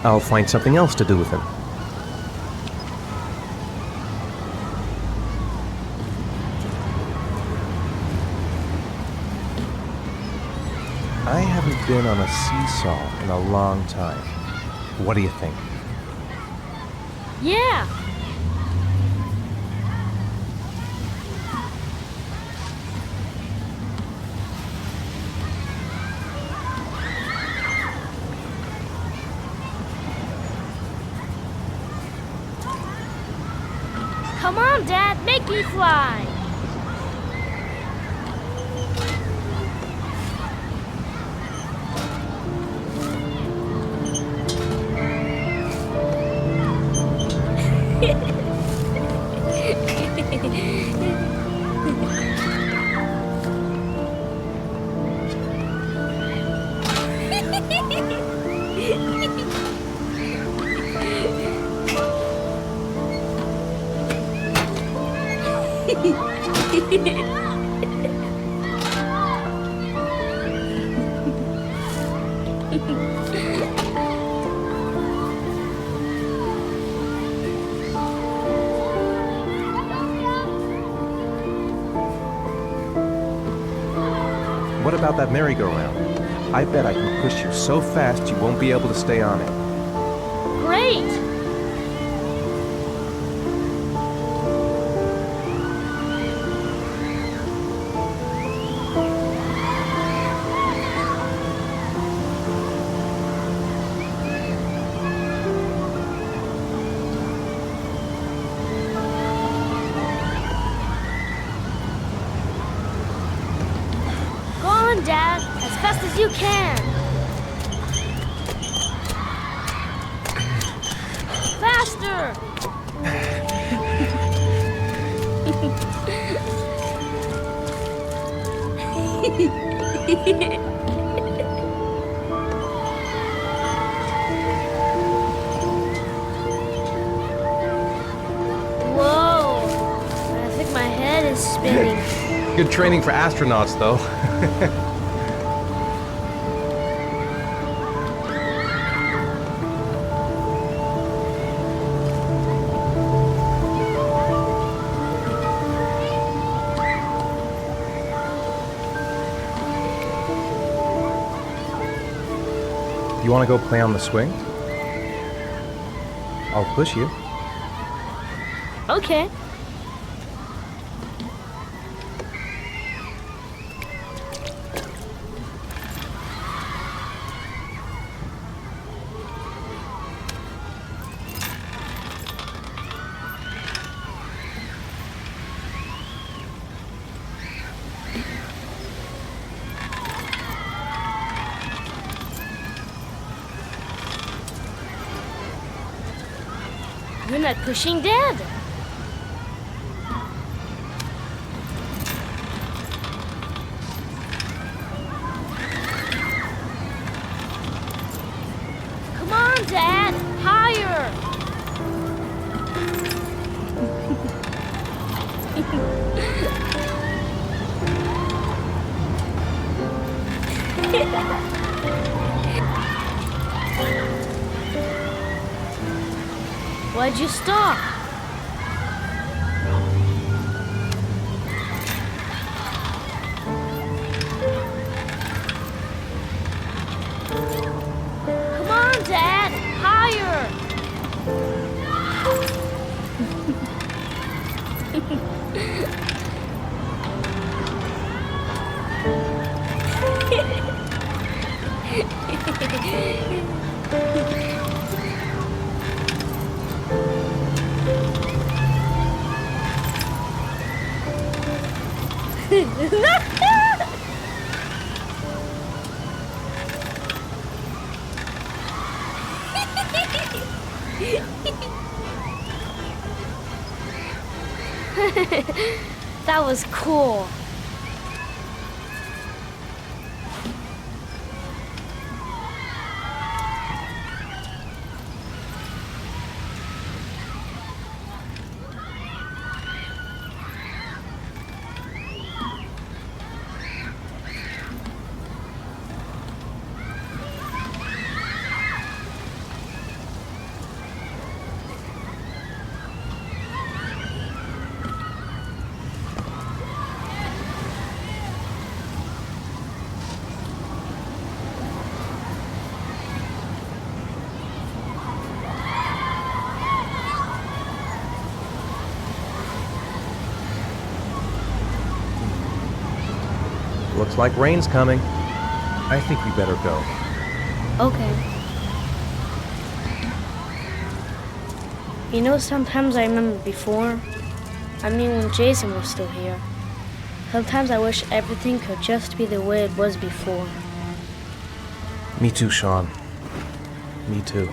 I'll find something else to do with him. I haven't been on a seesaw in a long time. What do you think? Yeah! Come on, Dad, make me fly! What about that merry-go-round? I bet I can push you so fast you won't be able to stay on it. Great! Dad, as fast as you can. Faster! Whoa! I think my head is spinning. Good training for astronauts, though. You want to go play on the swing? I'll push you. Okay. You're not pushing Dad. Come on, Dad. Higher. Why'd you stop? Come on, Dad! Higher! That was cool. Looks like rain's coming. I think we better go. Okay. You know, sometimes I remember before. I mean, when Jason was still here. Sometimes I wish everything could just be the way it was before. Me too, Sean. Me too.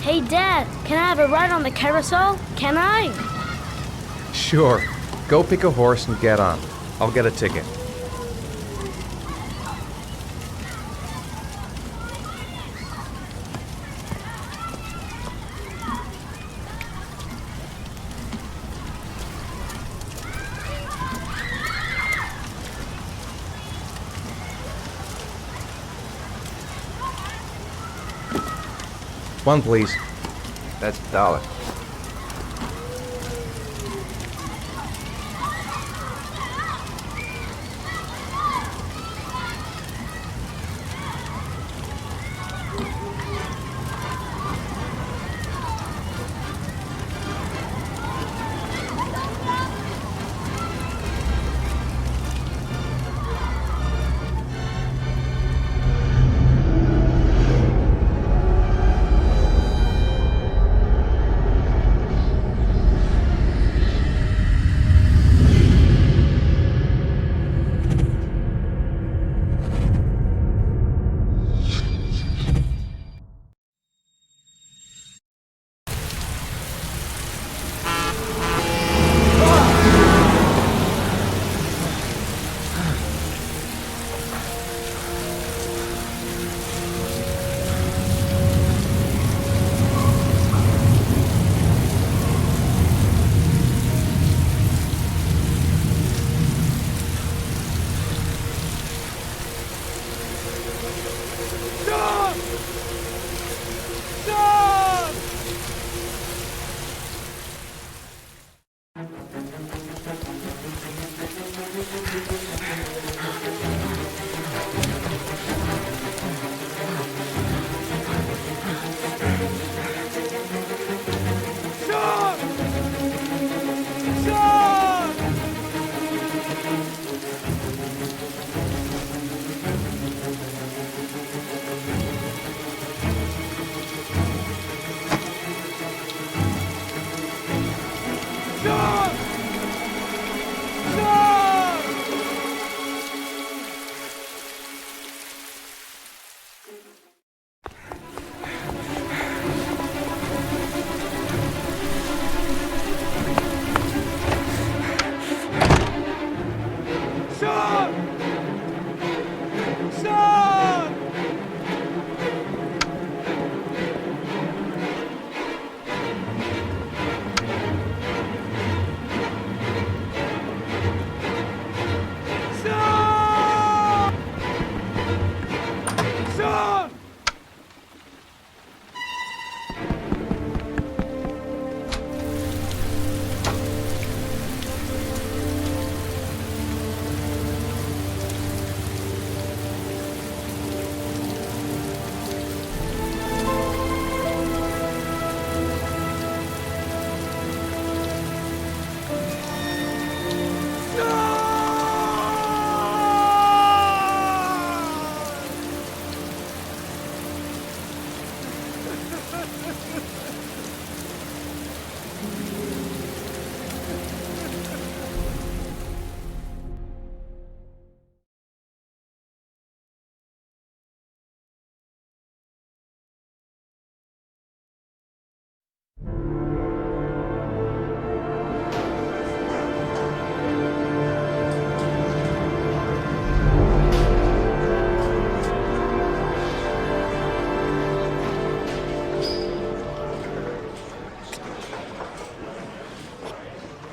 Hey, Dad, can I have a ride on the carousel? Can I? Sure. Go pick a horse and get on. I'll get a ticket. One, please. That's $1.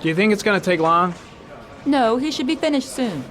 Do you think it's gonna take long? No, he should be finished soon.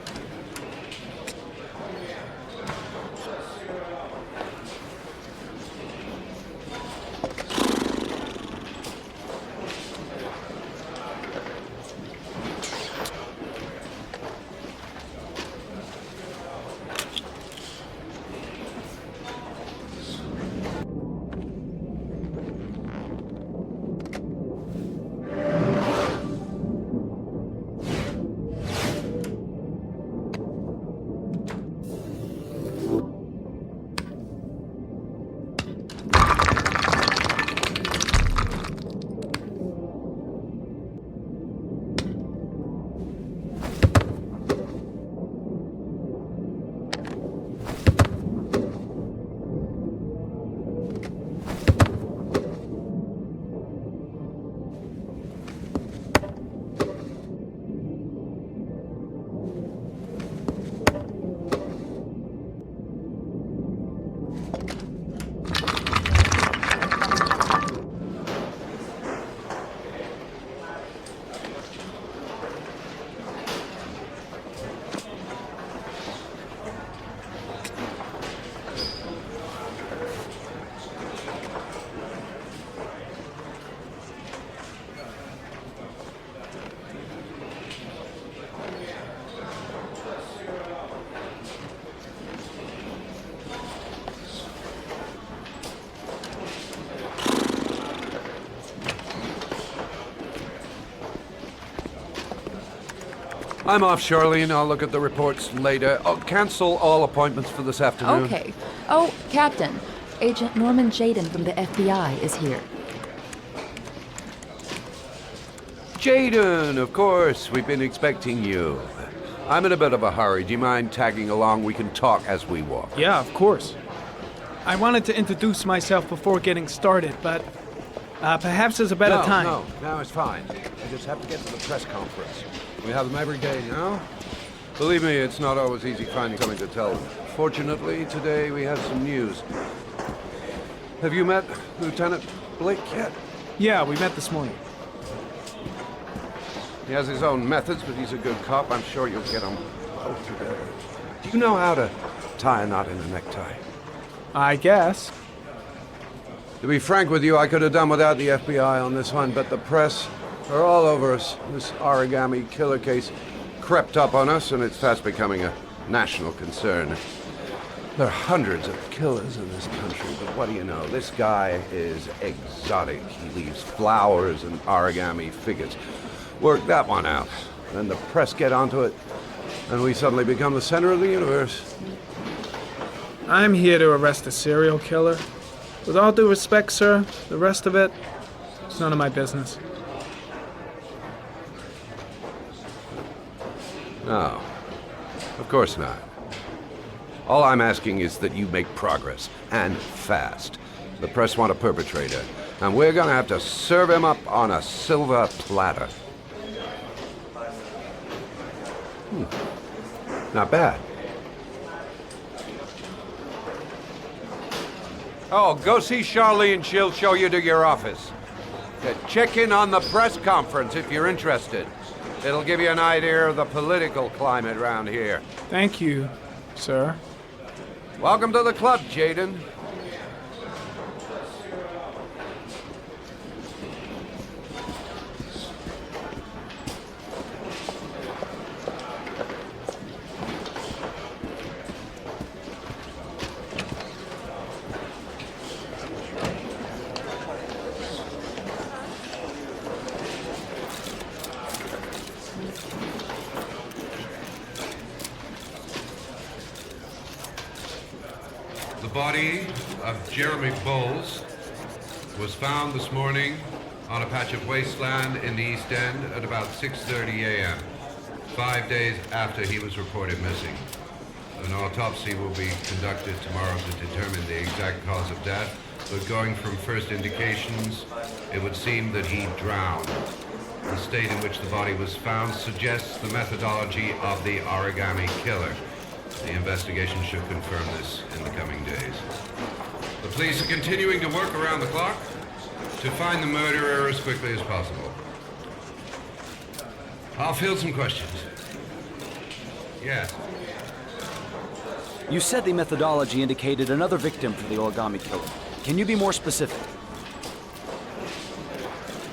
I'm off, Charlene. I'll look at the reports later. I'll cancel all appointments for this afternoon. Okay. Oh, Captain. Agent Norman Jaden from the FBI is here. Jaden, of course. We've been expecting you. I'm in a bit of a hurry. Do you mind tagging along? We can talk as we walk. Yeah, of course. I wanted to introduce myself before getting started, but perhaps there's a better time. No, it's fine. I just have to get to the press conference. We have them every day, you know? Believe me, it's not always easy finding something to tell them. Fortunately, today we have some news. Have you met Lieutenant Blake yet? Yeah, we met this morning. He has his own methods, but he's a good cop. I'm sure you'll get them both together. Do you know how to tie a knot in a necktie? I guess. To be frank with you, I could have done without the FBI on this one, but the press are all over us. This origami killer case crept up on us, and it's fast becoming a national concern. There are hundreds of killers in this country, but what do you know? This guy is exotic. He leaves flowers and origami figures. Work that one out. Then the press get onto it, and we suddenly become the center of the universe. I'm here to arrest a serial killer. With all due respect, sir, the rest of it, it's none of my business. No, of course not. All I'm asking is that you make progress, and fast. The press want a perpetrator, and we're gonna have to serve him up on a silver platter. Not bad. Oh, go see Charlene. She'll show you to your office. Check in on the press conference if you're interested. It'll give you an idea of the political climate around here. Thank you, sir. Welcome to the club, Jaden. The body of Jeremy Bowles was found this morning on a patch of wasteland in the East End at about 6:30 a.m., 5 days after he was reported missing. An autopsy will be conducted tomorrow to determine the exact cause of death, but going from first indications, it would seem that he drowned. The state in which the body was found suggests the methodology of the origami killer. The investigation should confirm this in the coming days. The police are continuing to work around the clock to find the murderer as quickly as possible. I'll field some questions. Yes. You said the methodology indicated another victim for the origami killer. Can you be more specific?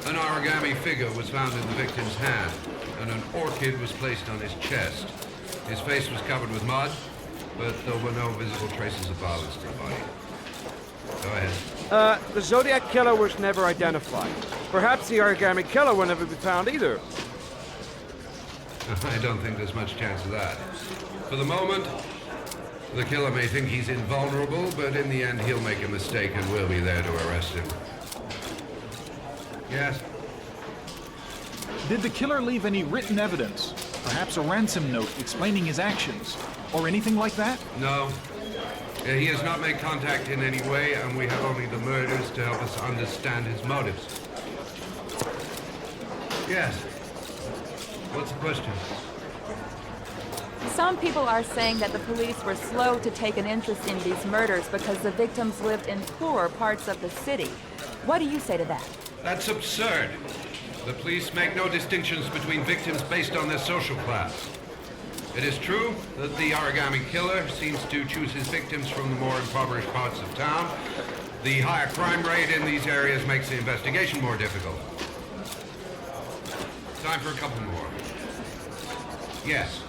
An origami figure was found in the victim's hand, and an orchid was placed on his chest. His face was covered with mud, but there were no visible traces of violence to the body. Go ahead. The Zodiac killer was never identified. Perhaps the origami killer will never be found either. I don't think there's much chance of that. For the moment, the killer may think he's invulnerable, but in the end he'll make a mistake and we'll be there to arrest him. Yes? Did the killer leave any written evidence? Perhaps a ransom note explaining his actions? Or anything like that? No. He has not made contact in any way, and we have only the murders to help us understand his motives. Yes. What's the question? Some people are saying that the police were slow to take an interest in these murders because the victims lived in poorer parts of the city. What do you say to that? That's absurd. The police make no distinctions between victims based on their social class. It is true that the origami killer seems to choose his victims from the more impoverished parts of town. The higher crime rate in these areas makes the investigation more difficult. Time for a couple more. Yes.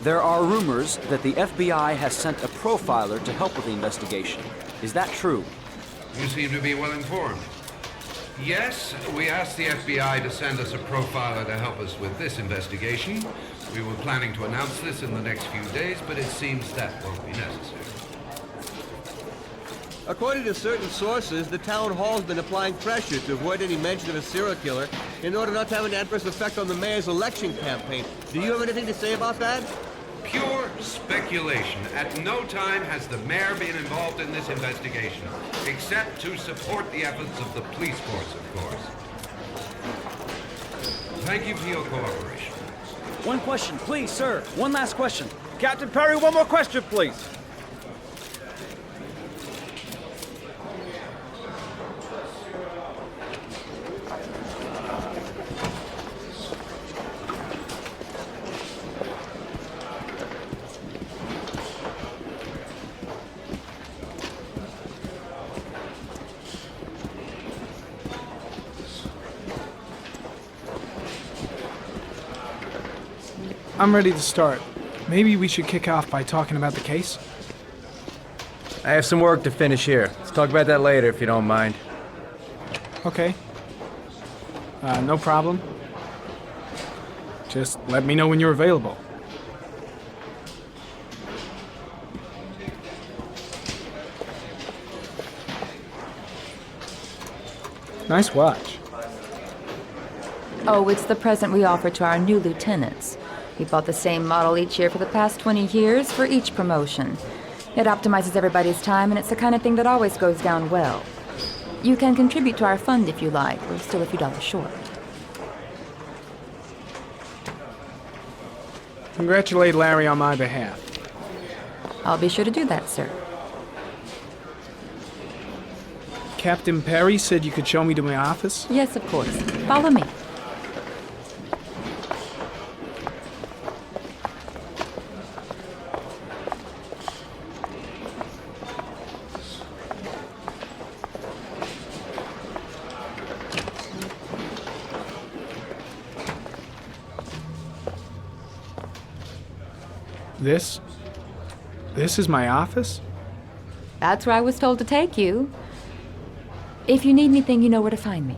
There are rumors that the FBI has sent a profiler to help with the investigation. Is that true? You seem to be well informed. Yes, we asked the FBI to send us a profiler to help us with this investigation. We were planning to announce this in the next few days, but it seems that won't be necessary. According to certain sources, the town hall's been applying pressure to avoid any mention of a serial killer in order not to have an adverse effect on the mayor's election campaign. Do you have anything to say about that? Pure speculation. At no time has the mayor been involved in this investigation, except to support the efforts of the police force, of course. Thank you for your cooperation. One question, please, sir. One last question. Captain Perry, one more question, please. I'm ready to start. Maybe we should kick off by talking about the case? I have some work to finish here. Let's talk about that later if you don't mind. Okay. No problem. Just let me know when you're available. Nice watch. Oh, it's the present we offer to our new lieutenants. We bought the same model each year for the past 20 years for each promotion. It optimizes everybody's time, and it's the kind of thing that always goes down well. You can contribute to our fund if you like. We're still a few dollars short. Congratulate Larry on my behalf. I'll be sure to do that, sir. Captain Perry said you could show me to my office? Yes, of course. Follow me. This is my office? That's where I was told to take you. If you need anything, you know where to find me.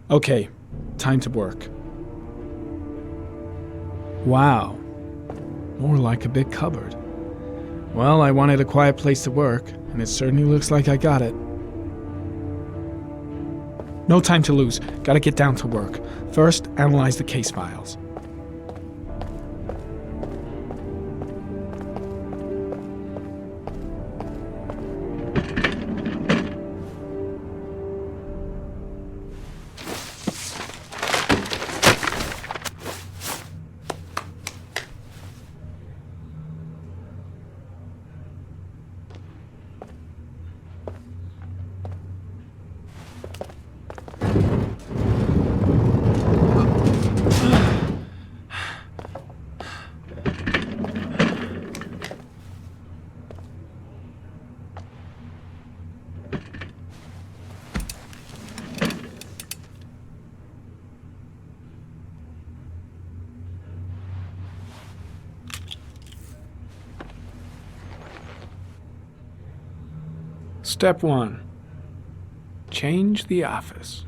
Okay, time to work. Wow, more like a big cupboard. Well, I wanted a quiet place to work, and it certainly looks like I got it. No time to lose. Gotta get down to work. First, analyze the case files. Step 1. Change the office.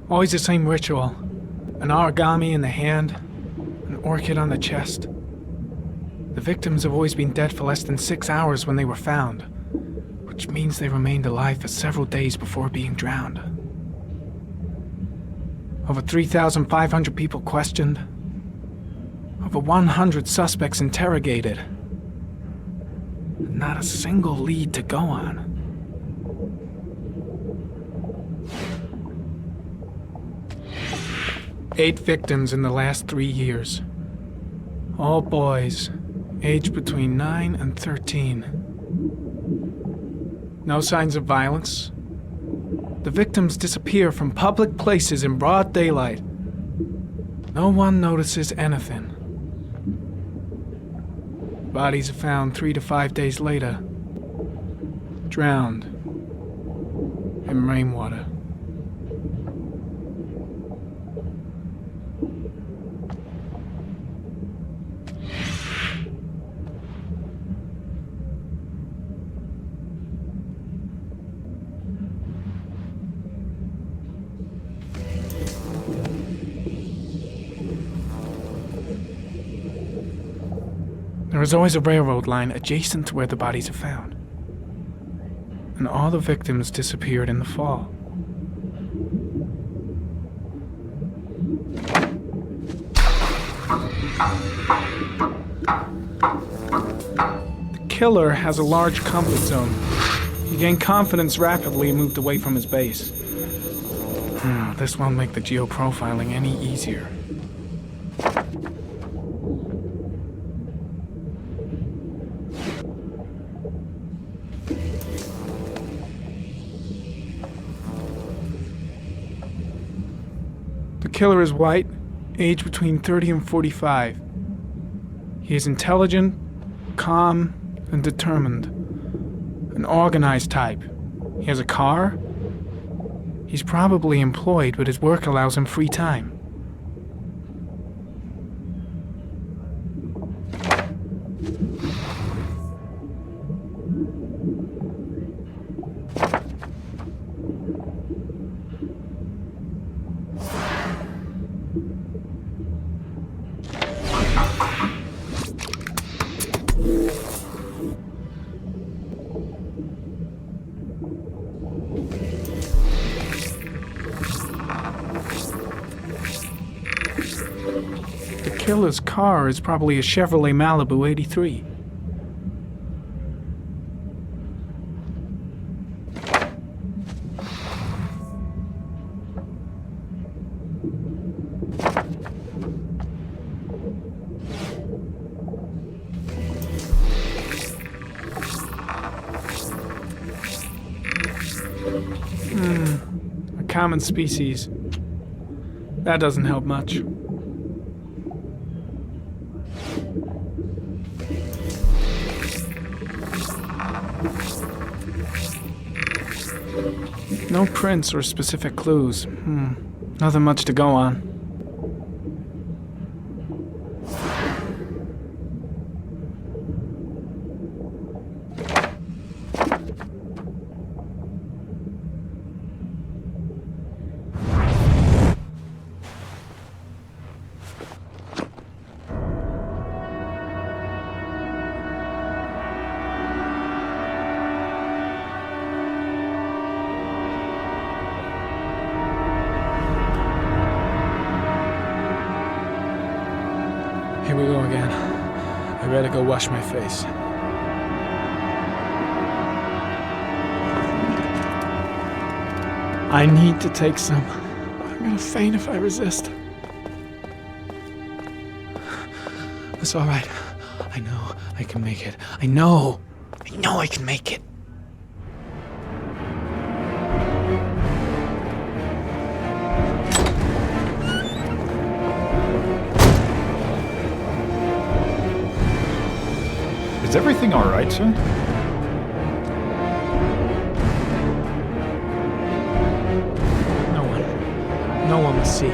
Always the same ritual. An origami in the hand, an orchid on the chest. The victims have always been dead for less than 6 hours when they were found, which means they remained alive for several days before being drowned. Over 3,500 people questioned. Over 100 suspects interrogated. Not a single lead to go on. Eight victims in the last 3 years. All boys, aged between 9 and 13. No signs of violence. The victims disappear from public places in broad daylight. No one notices anything. Bodies are found 3 to 5 days later, drowned in rainwater. There is always a railroad line adjacent to where the bodies are found. And all the victims disappeared in the fall. The killer has a large comfort zone. He gained confidence rapidly and moved away from his base. This won't make the geoprofiling any easier. The killer is white, aged between 30 and 45. He is intelligent, calm, and determined. An organized type. He has a car. He's probably employed, but his work allows him free time. killer's car is probably a Chevrolet Malibu 83. A common species. That doesn't help much. No prints or specific clues. Nothing much to go on. Here we go again. I better go wash my face. I need to take some. I'm gonna faint if I resist. It's all right. I know I can make it. I know I can make it. Is everything all right, sir? No one will see.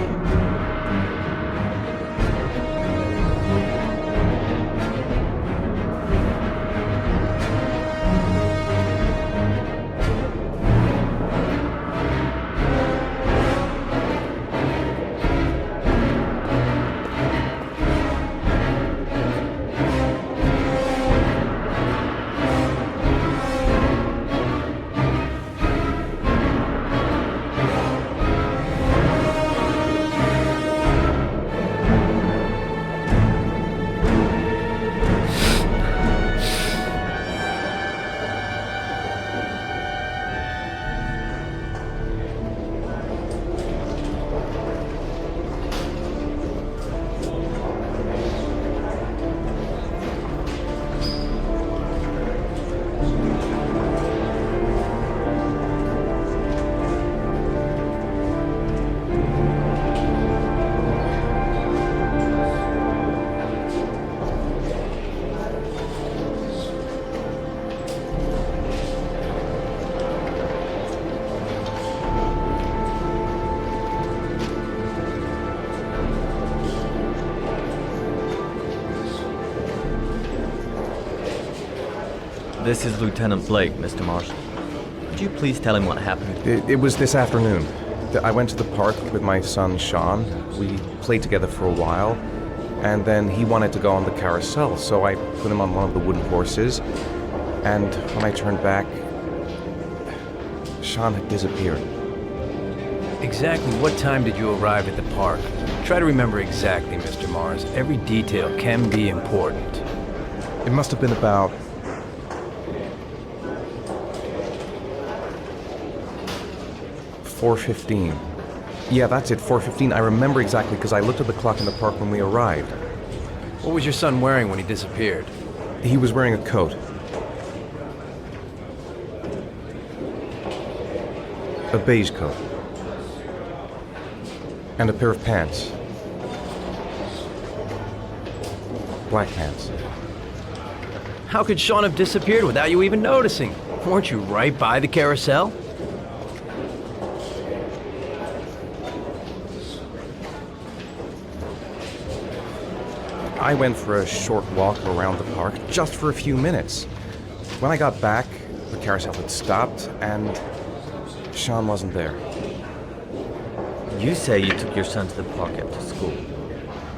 This is Lieutenant Blake, Mr. Marshall. Could you please tell him what happened? It was this afternoon. I went to the park with my son, Sean. We played together for a while, and then he wanted to go on the carousel, so I put him on one of the wooden horses, and when I turned back, Sean had disappeared. Exactly what time did you arrive at the park? Try to remember exactly, Mr. Mars. Every detail can be important. It must have been about 4:15. Yeah, that's it, 4:15. I remember exactly because I looked at the clock in the park when we arrived. What was your son wearing when he disappeared? He was wearing a coat. A beige coat. And a pair of pants. Black pants. How could Sean have disappeared without you even noticing? Weren't you right by the carousel? I went for a short walk around the park, just for a few minutes. When I got back, the carousel had stopped, and Sean wasn't there. You say you took your son to the park after school,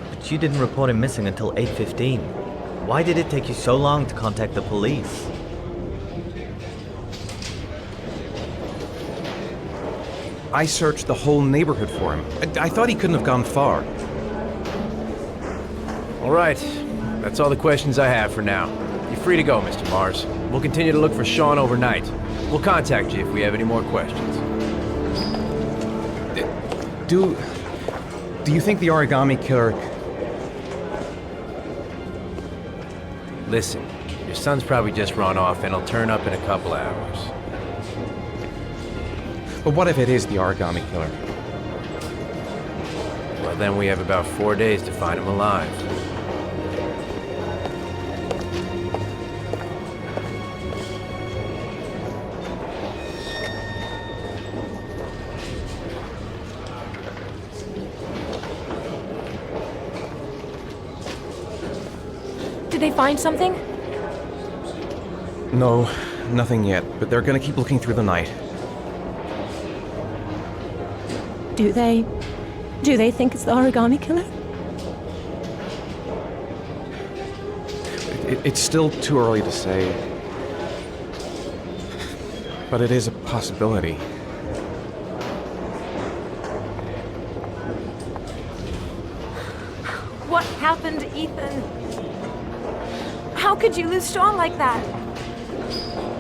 but you didn't report him missing until 8:15. Why did it take you so long to contact the police? I searched the whole neighborhood for him. I thought he couldn't have gone far. All right. That's all the questions I have for now. You're free to go, Mr. Mars. We'll continue to look for Sean overnight. We'll contact you if we have any more questions. Do you think the origami killer... Listen, your son's probably just run off and he'll turn up in a couple hours. But what if it is the origami killer? Well, then we have about 4 days to find him alive. Did they find something? No, nothing yet, but they're gonna keep looking through the night. Do they think it's the origami killer? It's still too early to say. But it is a possibility. What happened, Ethan? How could you lose Sean like that?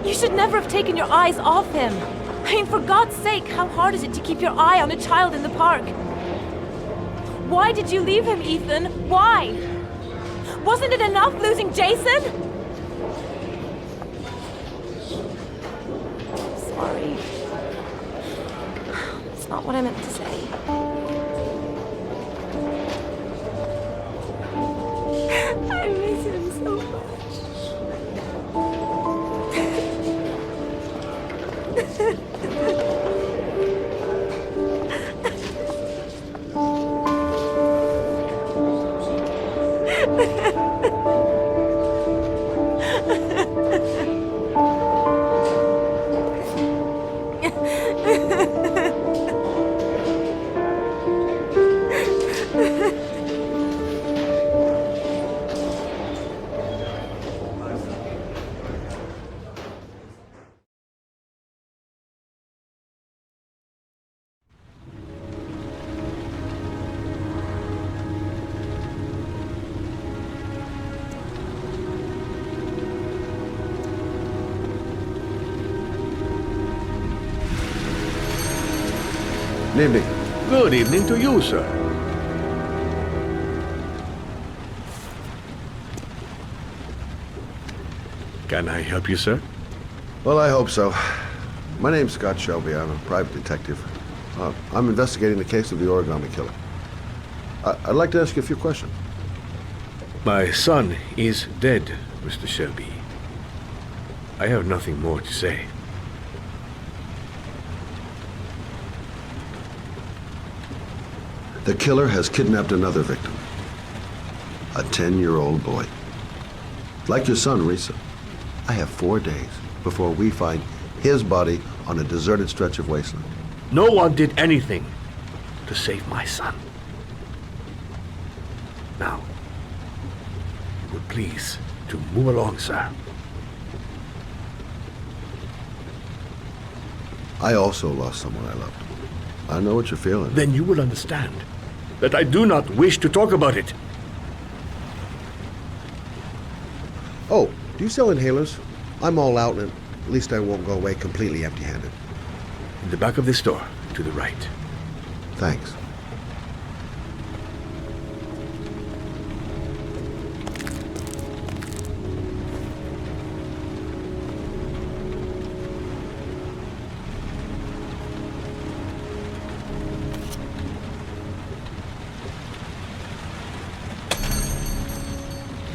You should never have taken your eyes off him. I mean, for God's sake, how hard is it to keep your eye on a child in the park? Why did you leave him, Ethan? Why? Wasn't it enough losing Jason? Sorry. It's not what I meant to say. I miss him so much. Good evening. Good evening to you, sir. Can I help you, sir? Well, I hope so. My name's Scott Shelby. I'm a private detective. I'm investigating the case of the origami killer. I'd like to ask you a few questions. My son is dead, Mr. Shelby. I have nothing more to say. The killer has kidnapped another victim. A 10-year-old boy. Like your son, Risa. I have 4 days before we find his body on a deserted stretch of wasteland. No one did anything to save my son. Now, you would please to move along, sir. I also lost someone I loved. I know what you're feeling. Then you will understand that I do not wish to talk about it. Oh, do you sell inhalers? I'm all out, and at least I won't go away completely empty-handed. In the back of the store, to the right. Thanks.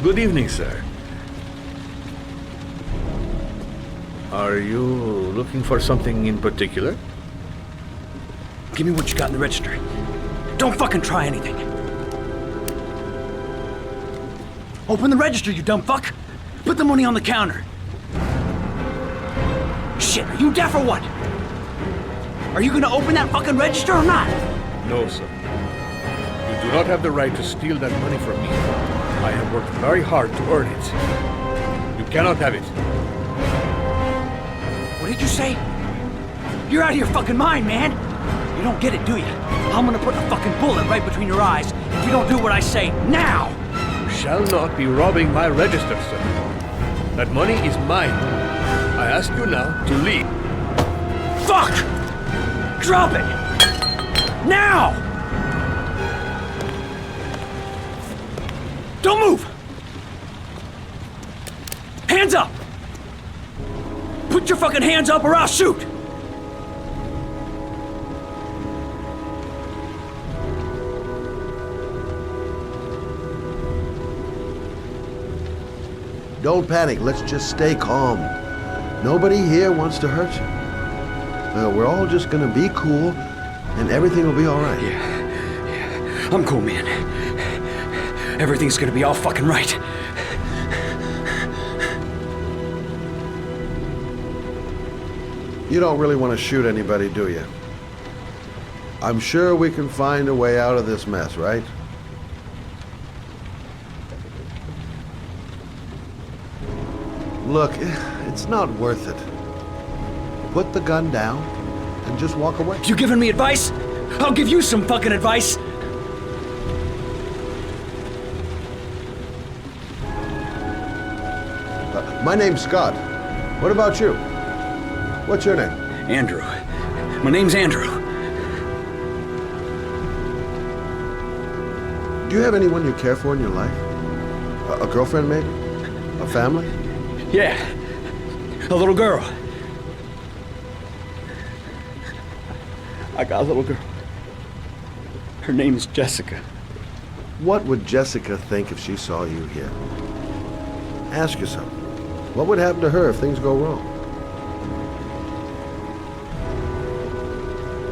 Good evening, sir. Are you looking for something in particular? Give me what you got in the register. Don't fucking try anything. Open the register, you dumb fuck. Put the money on the counter. Shit, are you deaf or what? Are you gonna open that fucking register or not? No, sir. You do not have the right to steal that money from me. I have worked very hard to earn it. You cannot have it. What did you say? You're out of your fucking mind, man. You don't get it, do you? I'm gonna put a fucking bullet right between your eyes if you don't do what I say now. shall not be robbing my register, sir. That money is mine. I ask you now to leave. Fuck! Drop it! Now! Don't move! Hands up! Put your fucking hands up or I'll shoot! Don't panic. Let's just stay calm. Nobody here wants to hurt you. We're all just gonna be cool, and everything will be all right. Yeah. I'm cool, man. Everything's gonna be all fucking right. You don't really want to shoot anybody, do you? I'm sure we can find a way out of this mess, right? Look, it's not worth it. Put the gun down and just walk away. You giving me advice? I'll give you some fucking advice. My name's Scott. What about you? What's your name? Andrew. My name's Andrew. Do you have anyone you care for in your life? A girlfriend, maybe? A family? Yeah. A little girl. I got a little girl. Her name's Jessica. What would Jessica think if she saw you here? Ask yourself, what would happen to her if things go wrong?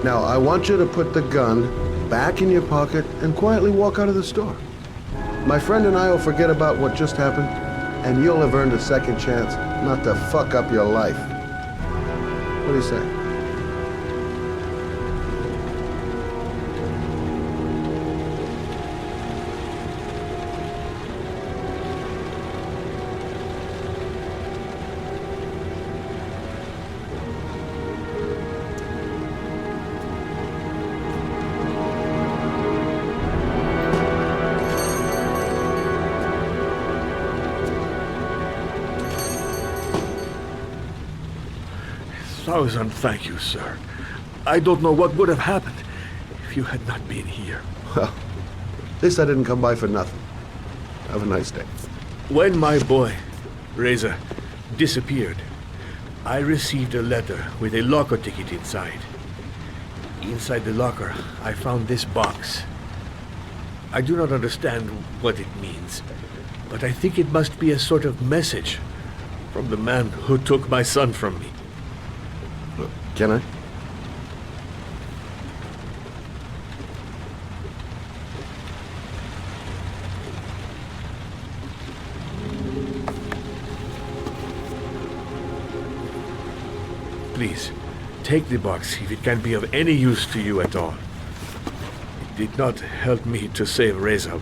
Now, I want you to put the gun back in your pocket and quietly walk out of the store. My friend and I will forget about what just happened, and you'll have earned a second chance not to fuck up your life. What do you say? Thousand thank you, sir. I don't know what would have happened if you had not been here. Well, at least I didn't come by for nothing. Have a nice day. When my boy, Reza, disappeared, I received a letter with a locker ticket inside. Inside the locker, I found this box. I do not understand what it means, but I think it must be a sort of message from the man who took my son from me. Can I? Please, take the box if it can be of any use to you at all. It did not help me to save Reza,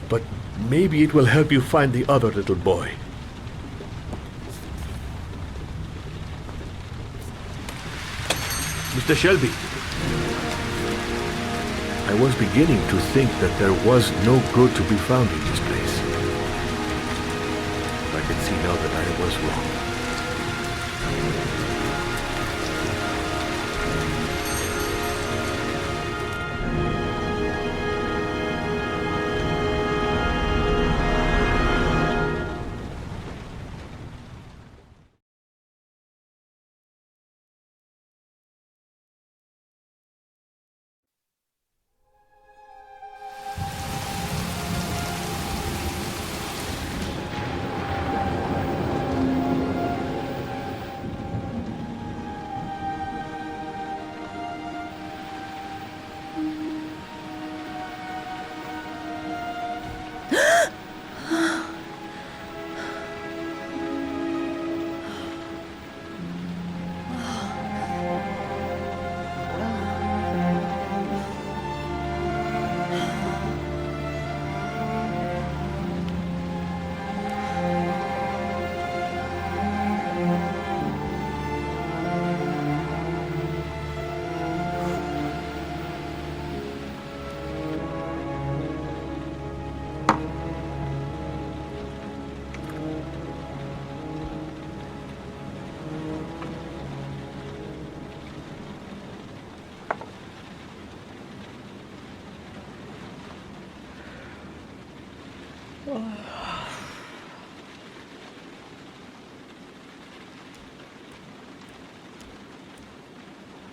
but maybe it will help you find the other little boy. Mr. Shelby, I was beginning to think that there was no good to be found in this place. I can see now that I was wrong.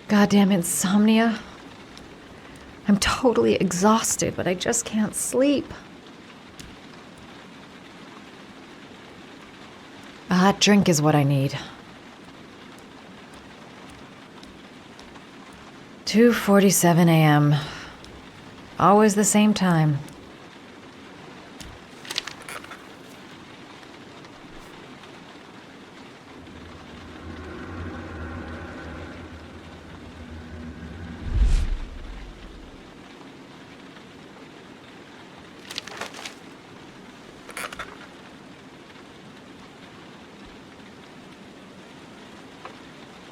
Goddamn insomnia. I'm totally exhausted, but I just can't sleep. A hot drink is what I need. 2:47 a.m. Always the same time.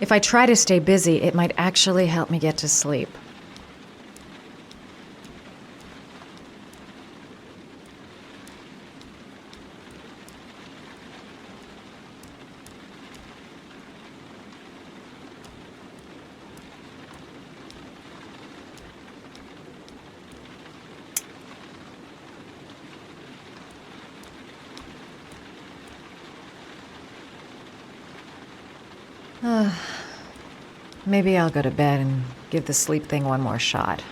If I try to stay busy, it might actually help me get to sleep. Maybe I'll go to bed and give the sleep thing one more shot.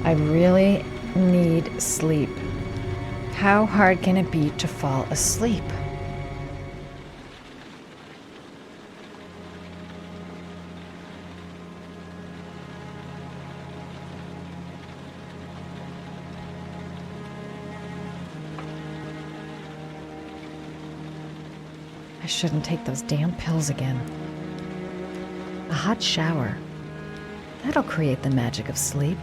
I really need sleep. How hard can it be to fall asleep? I shouldn't take those damn pills again. A hot shower. That'll create the magic of sleep.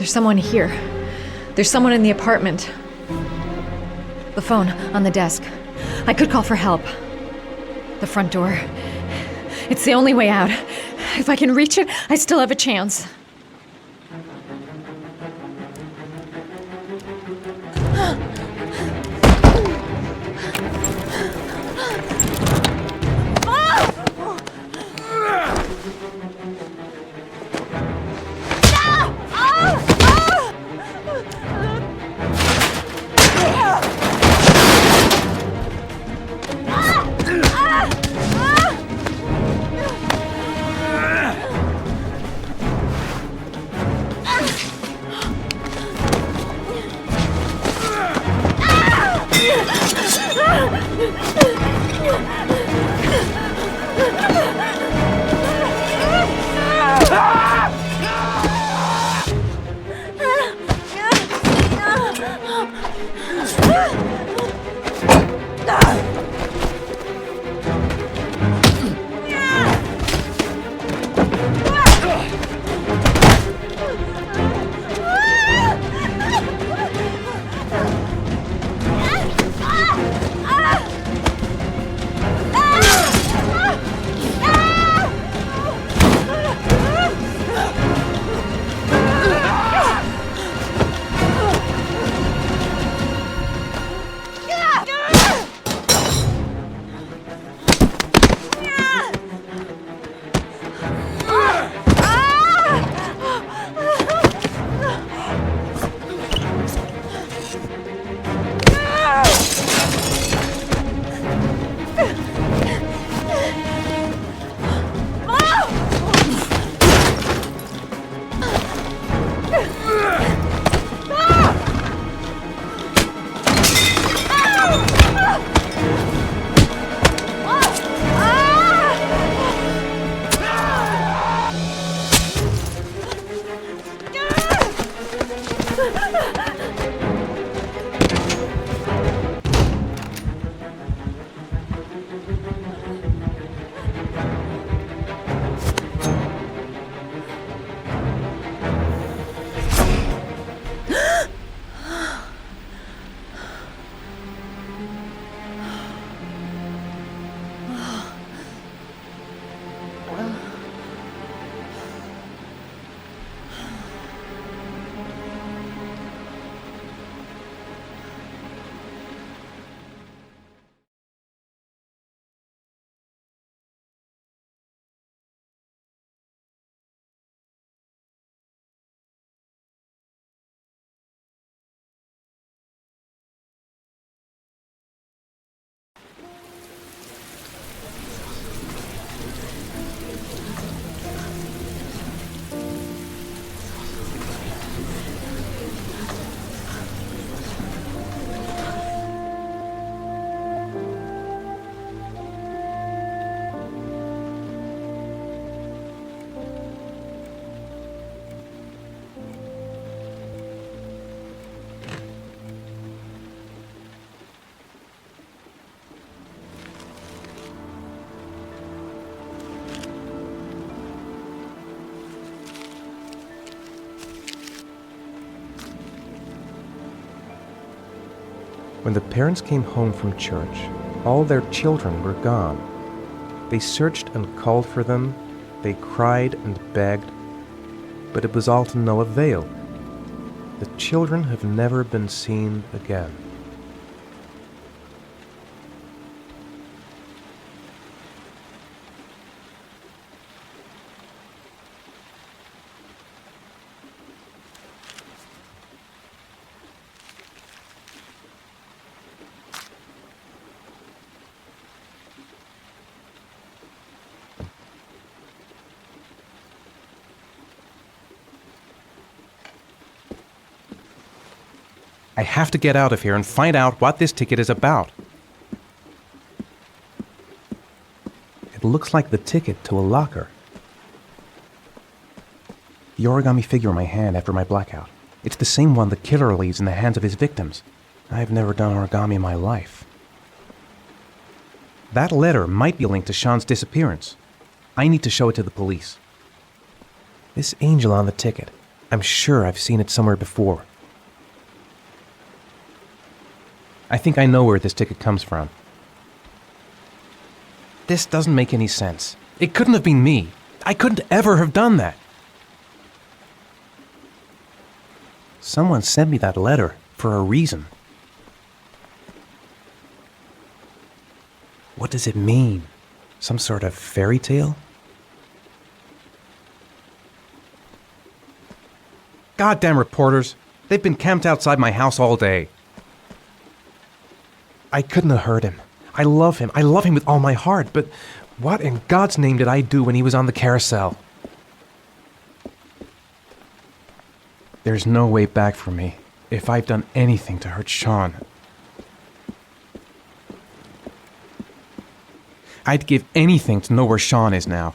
There's someone here. There's someone in the apartment. The phone on the desk. I could call for help. The front door. It's the only way out. If I can reach it, I still have a chance. When the parents came home from church, all their children were gone. They searched and called for them, they cried and begged, but it was all to no avail. The children have never been seen again. I have to get out of here and find out what this ticket is about. It looks like the ticket to a locker. The origami figure in my hand after my blackout. It's the same one the killer leaves in the hands of his victims. I've never done origami in my life. That letter might be linked to Sean's disappearance. I need to show it to the police. This angel on the ticket. I'm sure I've seen it somewhere before. I think I know where this ticket comes from. This doesn't make any sense. It couldn't have been me. I couldn't ever have done that. Someone sent me that letter for a reason. What does it mean? Some sort of fairy tale? Goddamn reporters! They've been camped outside my house all day. I couldn't have hurt him. I love him. I love him with all my heart, but what in God's name did I do when he was on the carousel? There's no way back for me if I've done anything to hurt Sean. I'd give anything to know where Sean is now.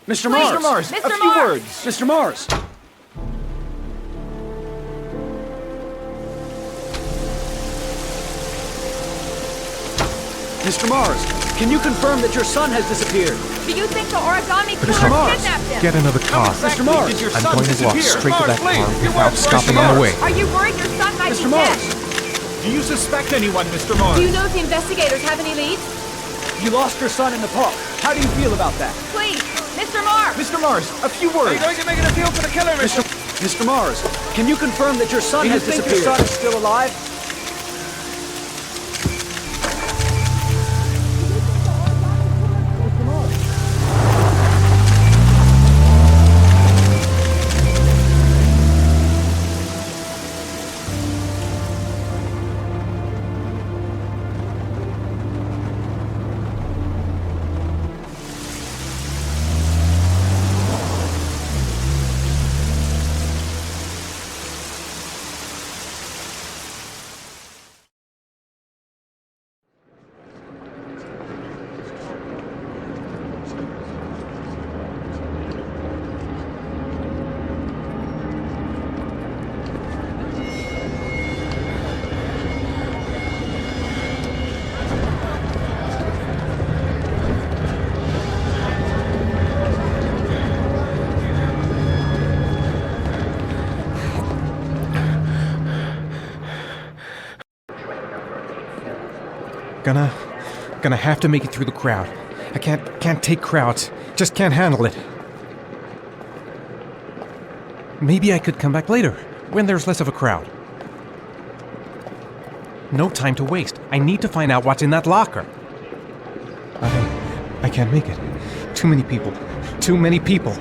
Mr. Mars! Mr. A few Mars! words! Mr. Mars! Mr. Mars, can you confirm that your son has disappeared? Do you think the origami Mr. killer Mars, kidnapped him? get another car. Mr. Mars, I'm going to walk straight to that car without stopping on the way. Are you worried your son might Mr. be Mars! dead? Do you suspect anyone, Mr. Mars? Do you know if the investigators have any leads? You lost your son in the park. How do you feel about that? Please, Mr. Mars! Mr. Mars, a few words. Are you going to make an appeal for the killer, Mr. Mars, can you confirm that your son has disappeared? Do you think your son is still alive? Gonna have to make it through the crowd. I can't take crowds. Just can't handle it. Maybe I could come back later, when there's less of a crowd. No time to waste. I need to find out what's in that locker. I can't make it. Too many people. Too many people.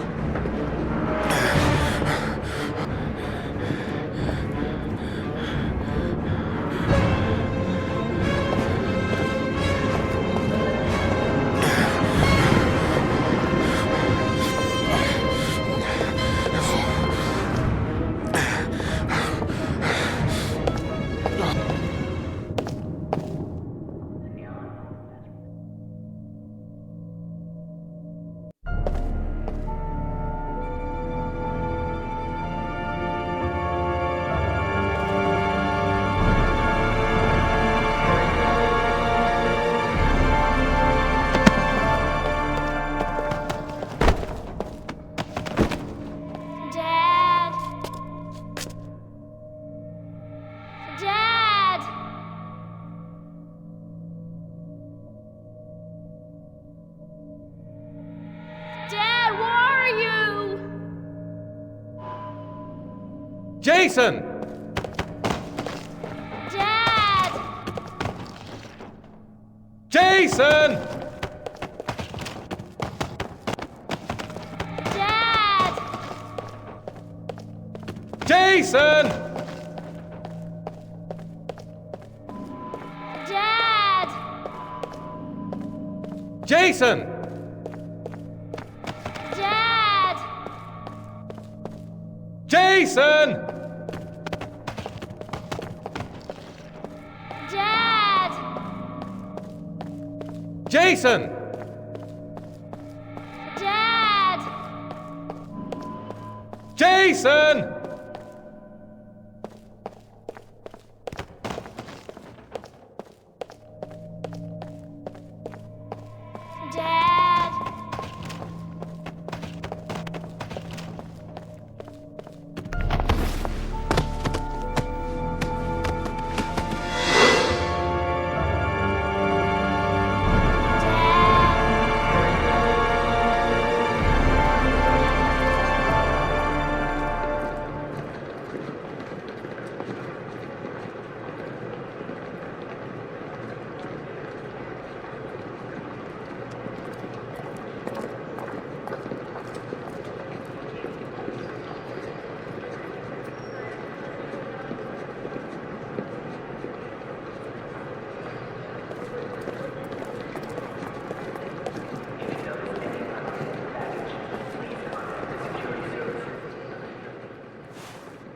Jason! Dad! Jason! Dad! Jason! Dad! Jason! Dad! Jason! Dad! Jason! Dad! Jason! Dad!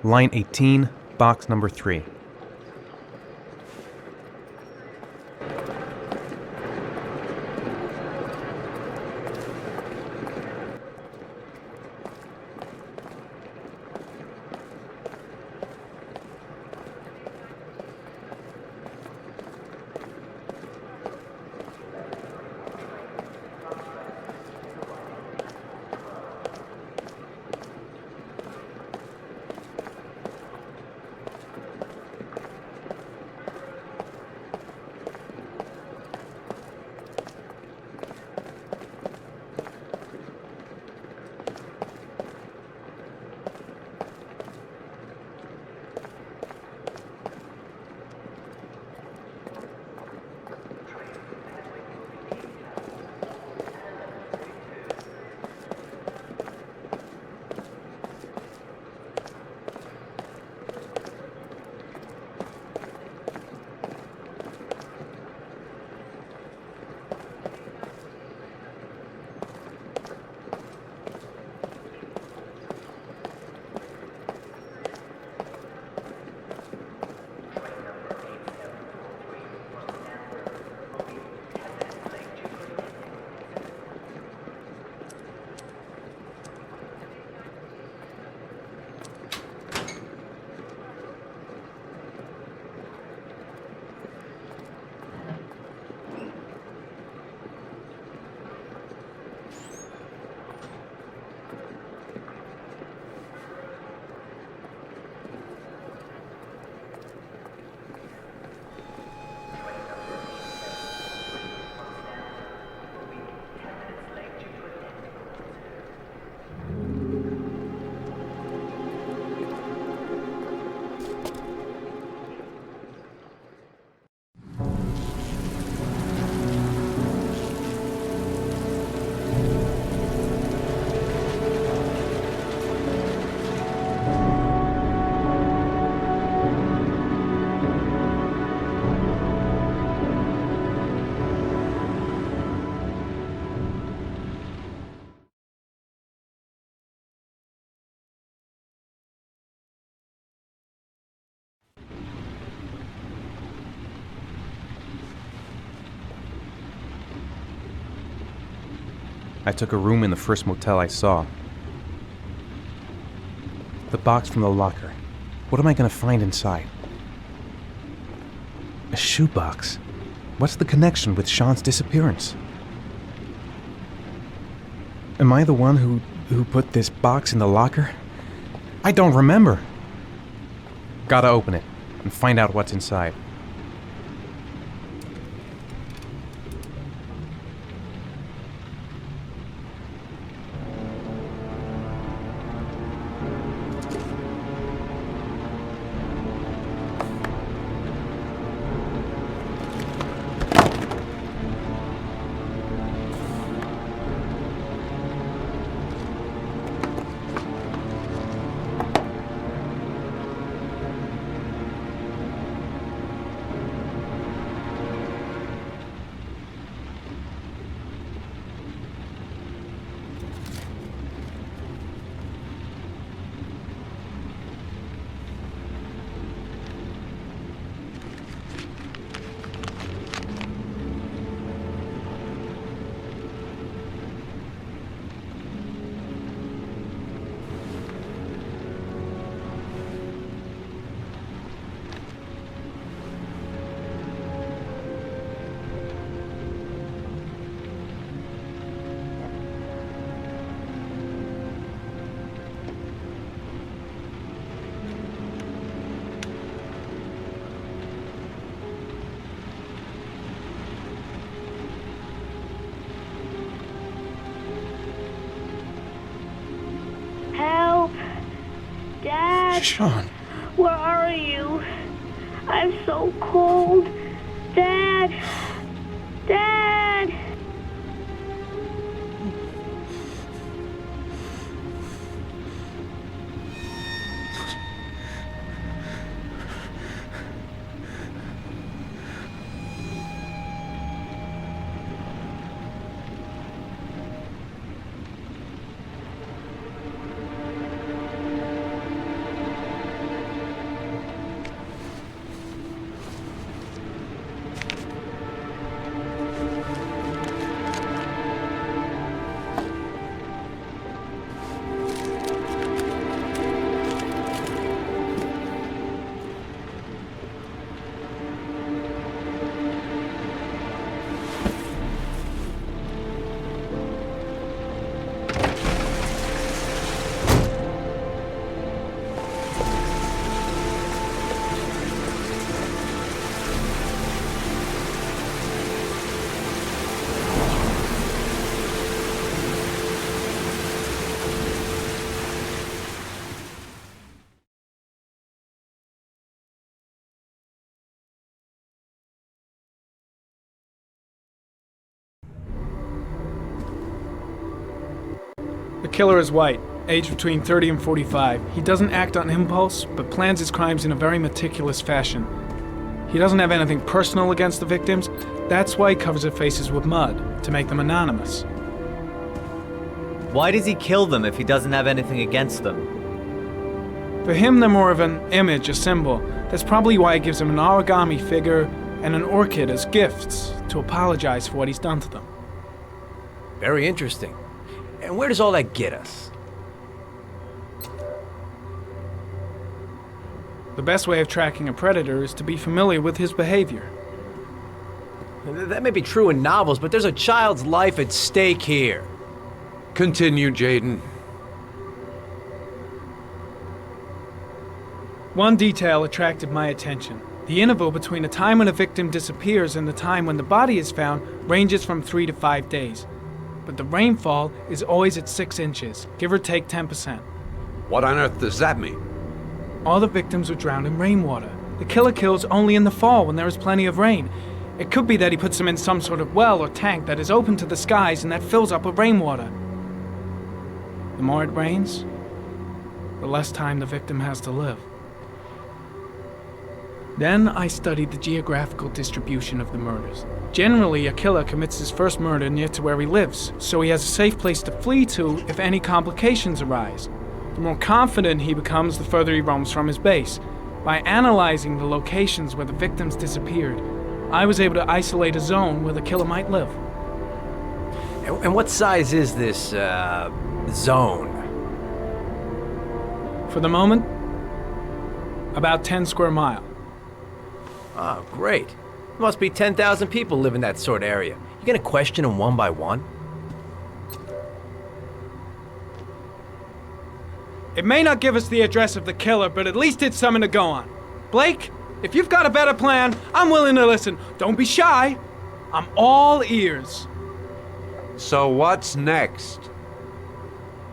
Line 18, box number 3. I took a room in the first motel I saw. The box from the locker. What am I going to find inside? A shoebox. What's the connection with Sean's disappearance? Am I the one who put this box in the locker? I don't remember. Gotta open it and find out what's inside. Sean. Where are you? I'm so cold. Dad! Dad! The killer is white, aged between 30 and 45. He doesn't act on impulse, but plans his crimes in a very meticulous fashion. He doesn't have anything personal against the victims. That's why he covers their faces with mud, to make them anonymous. Why does he kill them if he doesn't have anything against them? For him, they're more of an image, a symbol. That's probably why he gives them an origami figure and an orchid as gifts to apologize for what he's done to them. Very interesting. And where does all that get us? The best way of tracking a predator is to be familiar with his behavior. That may be true in novels, but there's a child's life at stake here. Continue, Jaden. One detail attracted my attention. The interval between the time when a victim disappears and the time when the body is found ranges from 3 to 5 days. But the rainfall is always at 6 inches, give or take 10%. What on earth does that mean? All the victims were drowned in rainwater. The killer kills only in the fall when there is plenty of rain. It could be that he puts them in some sort of well or tank that is open to the skies and that fills up with rainwater. The more it rains, the less time the victim has to live. Then I studied the geographical distribution of the murders. Generally, a killer commits his first murder near to where he lives, so he has a safe place to flee to if any complications arise. The more confident he becomes, the further he roams from his base. By analyzing the locations where the victims disappeared, I was able to isolate a zone where the killer might live. And what size is this, zone? For the moment, about 10 square miles. Oh, great. There must be 10,000 people live in that sort of area. You gonna question them one by one? It may not give us the address of the killer, but at least it's something to go on. Blake, if you've got a better plan, I'm willing to listen. Don't be shy. I'm all ears. So what's next?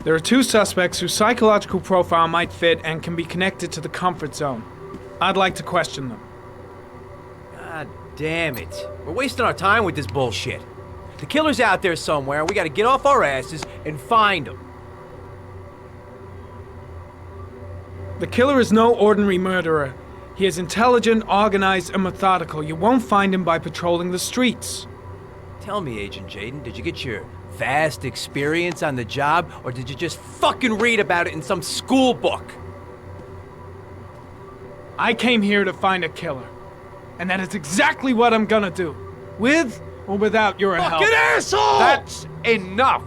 There are 2 suspects whose psychological profile might fit and can be connected to the comfort zone. I'd like to question them. God damn it. We're wasting our time with this bullshit. The killer's out there somewhere, and we gotta get off our asses and find him. The killer is no ordinary murderer. He is intelligent, organized, and methodical. You won't find him by patrolling the streets. Tell me, Agent Jaden, did you get your vast experience on the job, or did you just fucking read about it in some school book? I came here to find a killer. And that is exactly what I'm gonna do. With or without your help. Fucking asshole! That's enough!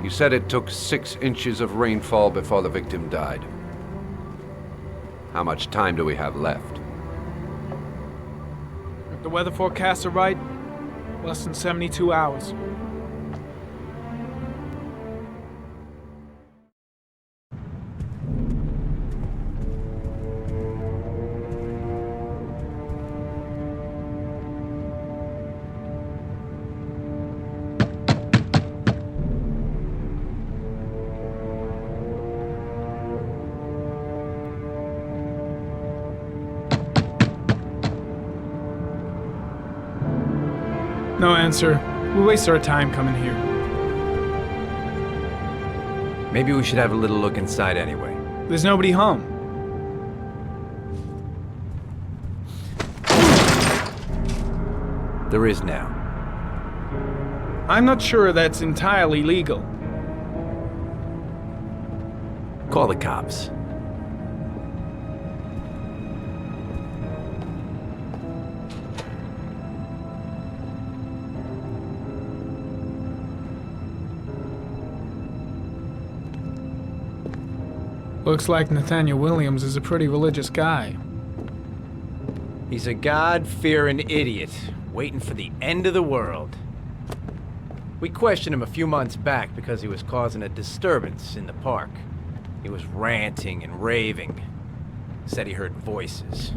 You said it took 6 inches of rainfall before the victim died. How much time do we have left? If the weather forecasts are right, less than 72 hours. No answer. We waste our time coming here. Maybe we should have a little look inside anyway. There's nobody home. There is now. I'm not sure that's entirely legal. Call the cops. Looks like Nathaniel Williams is a pretty religious guy. He's a God-fearing idiot, waiting for the end of the world. We questioned him a few months back because he was causing a disturbance in the park. He was ranting and raving. Said he heard voices.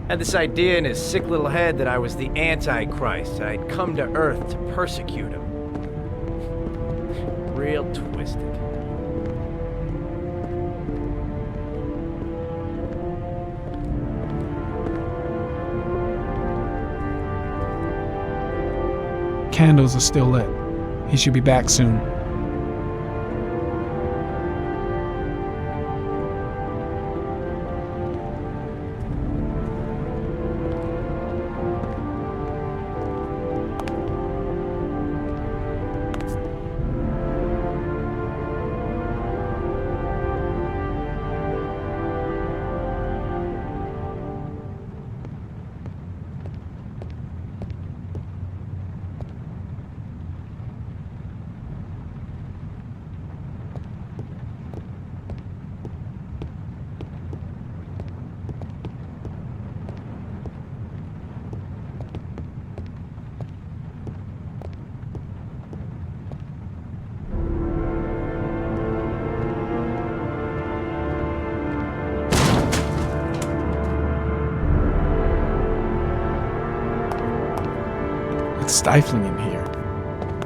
Had this idea in his sick little head that I was the Antichrist. I'd come to Earth to persecute him. Real twisted. candles are still lit. He should be back soon. It's stifling in here.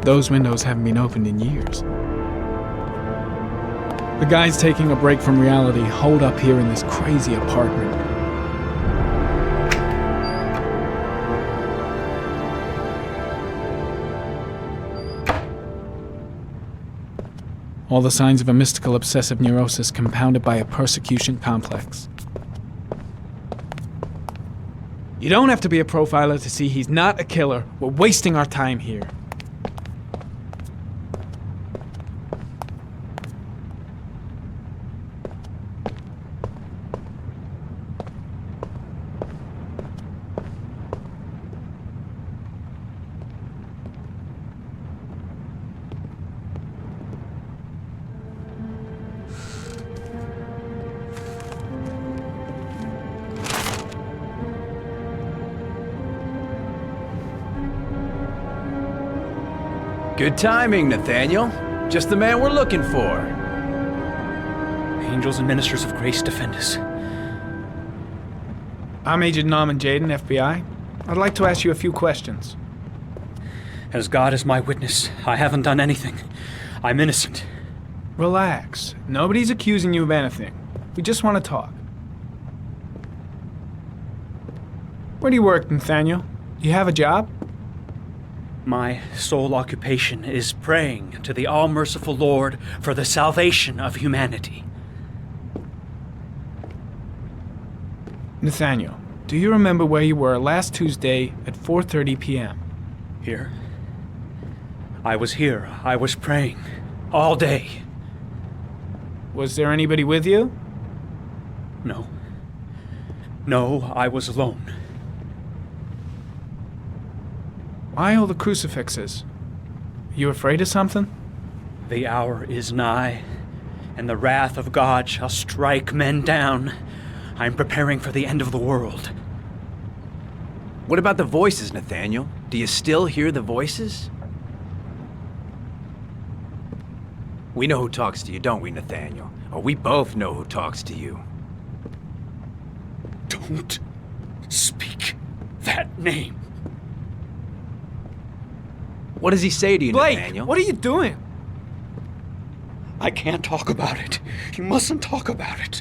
Those windows haven't been opened in years. The guys taking a break from reality holed up here in this crazy apartment. All the signs of a mystical obsessive neurosis compounded by a persecution complex. You don't have to be a profiler to see he's not a killer. We're wasting our time here. Good timing, Nathaniel. Just the man we're looking for. Angels and ministers of grace defend us. I'm Agent Norman Jaden, FBI. I'd like to ask you a few questions. As God is my witness, I haven't done anything. I'm innocent. Relax. Nobody's accusing you of anything. We just want to talk. Where do you work, Nathaniel? Do you have a job? My sole occupation is praying to the all-merciful Lord for the salvation of humanity. Nathaniel, do you remember where you were last Tuesday at 4:30 p.m.? Here? I was here. I was praying. All day. Was there anybody with you? No. No, I was alone. Why all the crucifixes? Are you afraid of something? The hour is nigh, and the wrath of God shall strike men down. I'm preparing for the end of the world. What about the voices, Nathaniel? Do you still hear the voices? We know who talks to you, don't we, Nathaniel? Or we both know who talks to you. Don't speak that name. What does he say to you, Blake, Nathaniel? what are you doing? I can't talk about it. You mustn't talk about it.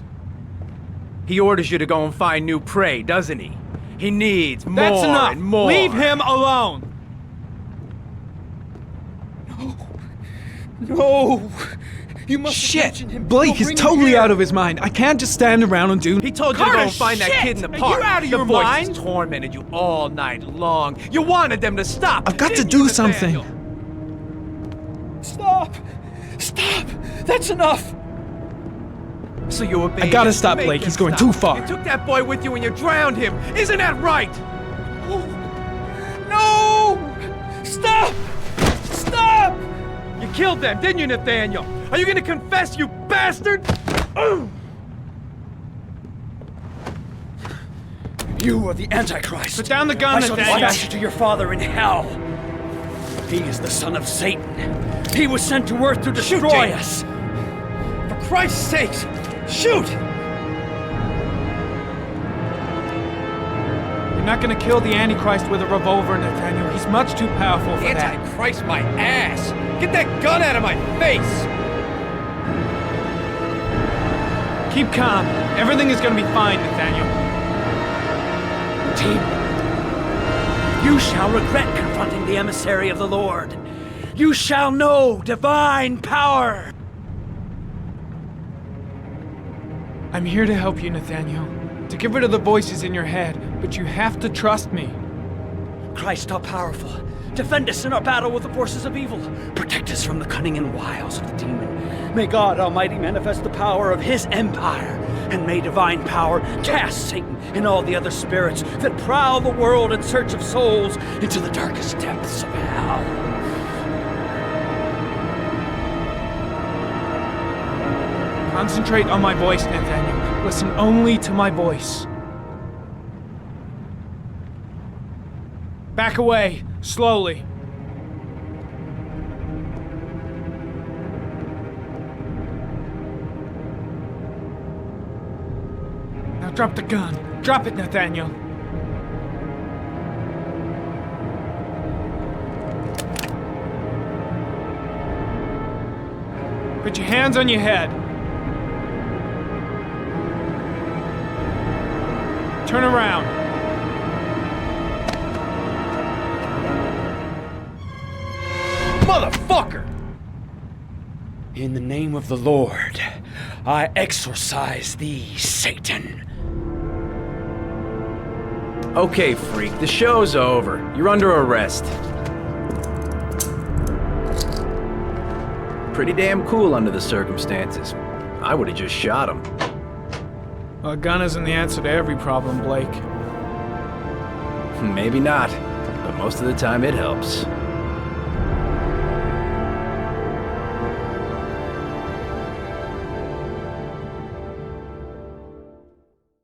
He orders you to go and find new prey, doesn't he? He needs more That's enough. and more. Leave him alone. No. You must Shit! him. Blake is Bring him totally here. out of his mind. I can't just stand around and do. He told you to go and find that kid in the park. Are you out of your voices mind? tormented you all night long. You wanted them to stop. I've got to didn't do you, something. Nathaniel? Stop! Stop! That's enough! So you obeyed I gotta him. stop You made Blake. him He's going stop. too far. You took that boy with you and you drowned him. Isn't that right? No! Stop! Stop! You killed them, didn't you, Nathaniel? Are you gonna confess, you bastard? You are the Antichrist. Put down the gun, I shall Nathaniel. dispatch you to your father in hell. He is the son of Satan. He was sent to earth to destroy us. For Christ's sake, shoot! You're not gonna kill the Antichrist with a revolver, Nathaniel. He's much too powerful for that. Antichrist, my ass! Get that gun out of my face! Keep calm. Everything is gonna be fine, Nathaniel. Team, You shall regret confronting the emissary of the Lord. You shall know divine power. I'm here to help you, Nathaniel. To get rid of the voices in your head, but you have to trust me. Christ all-powerful, defend us in our battle with the forces of evil. Protect us from the cunning and wiles of the demon. May God Almighty manifest the power of His empire, and may divine power cast Satan and all the other spirits that prowl the world in search of souls into the darkest depths of hell. Concentrate on my voice, Nathaniel. Listen only to my voice. Back away, slowly. Now drop the gun. Drop it, Nathaniel. Put your hands on your head. Turn around. Motherfucker! In the name of the Lord, I exorcise thee, Satan. Okay, freak, the show's over. You're under arrest. Pretty damn cool under the circumstances. I would've just shot him. A gun isn't the answer to every problem, Blake. Maybe not, but most of the time it helps.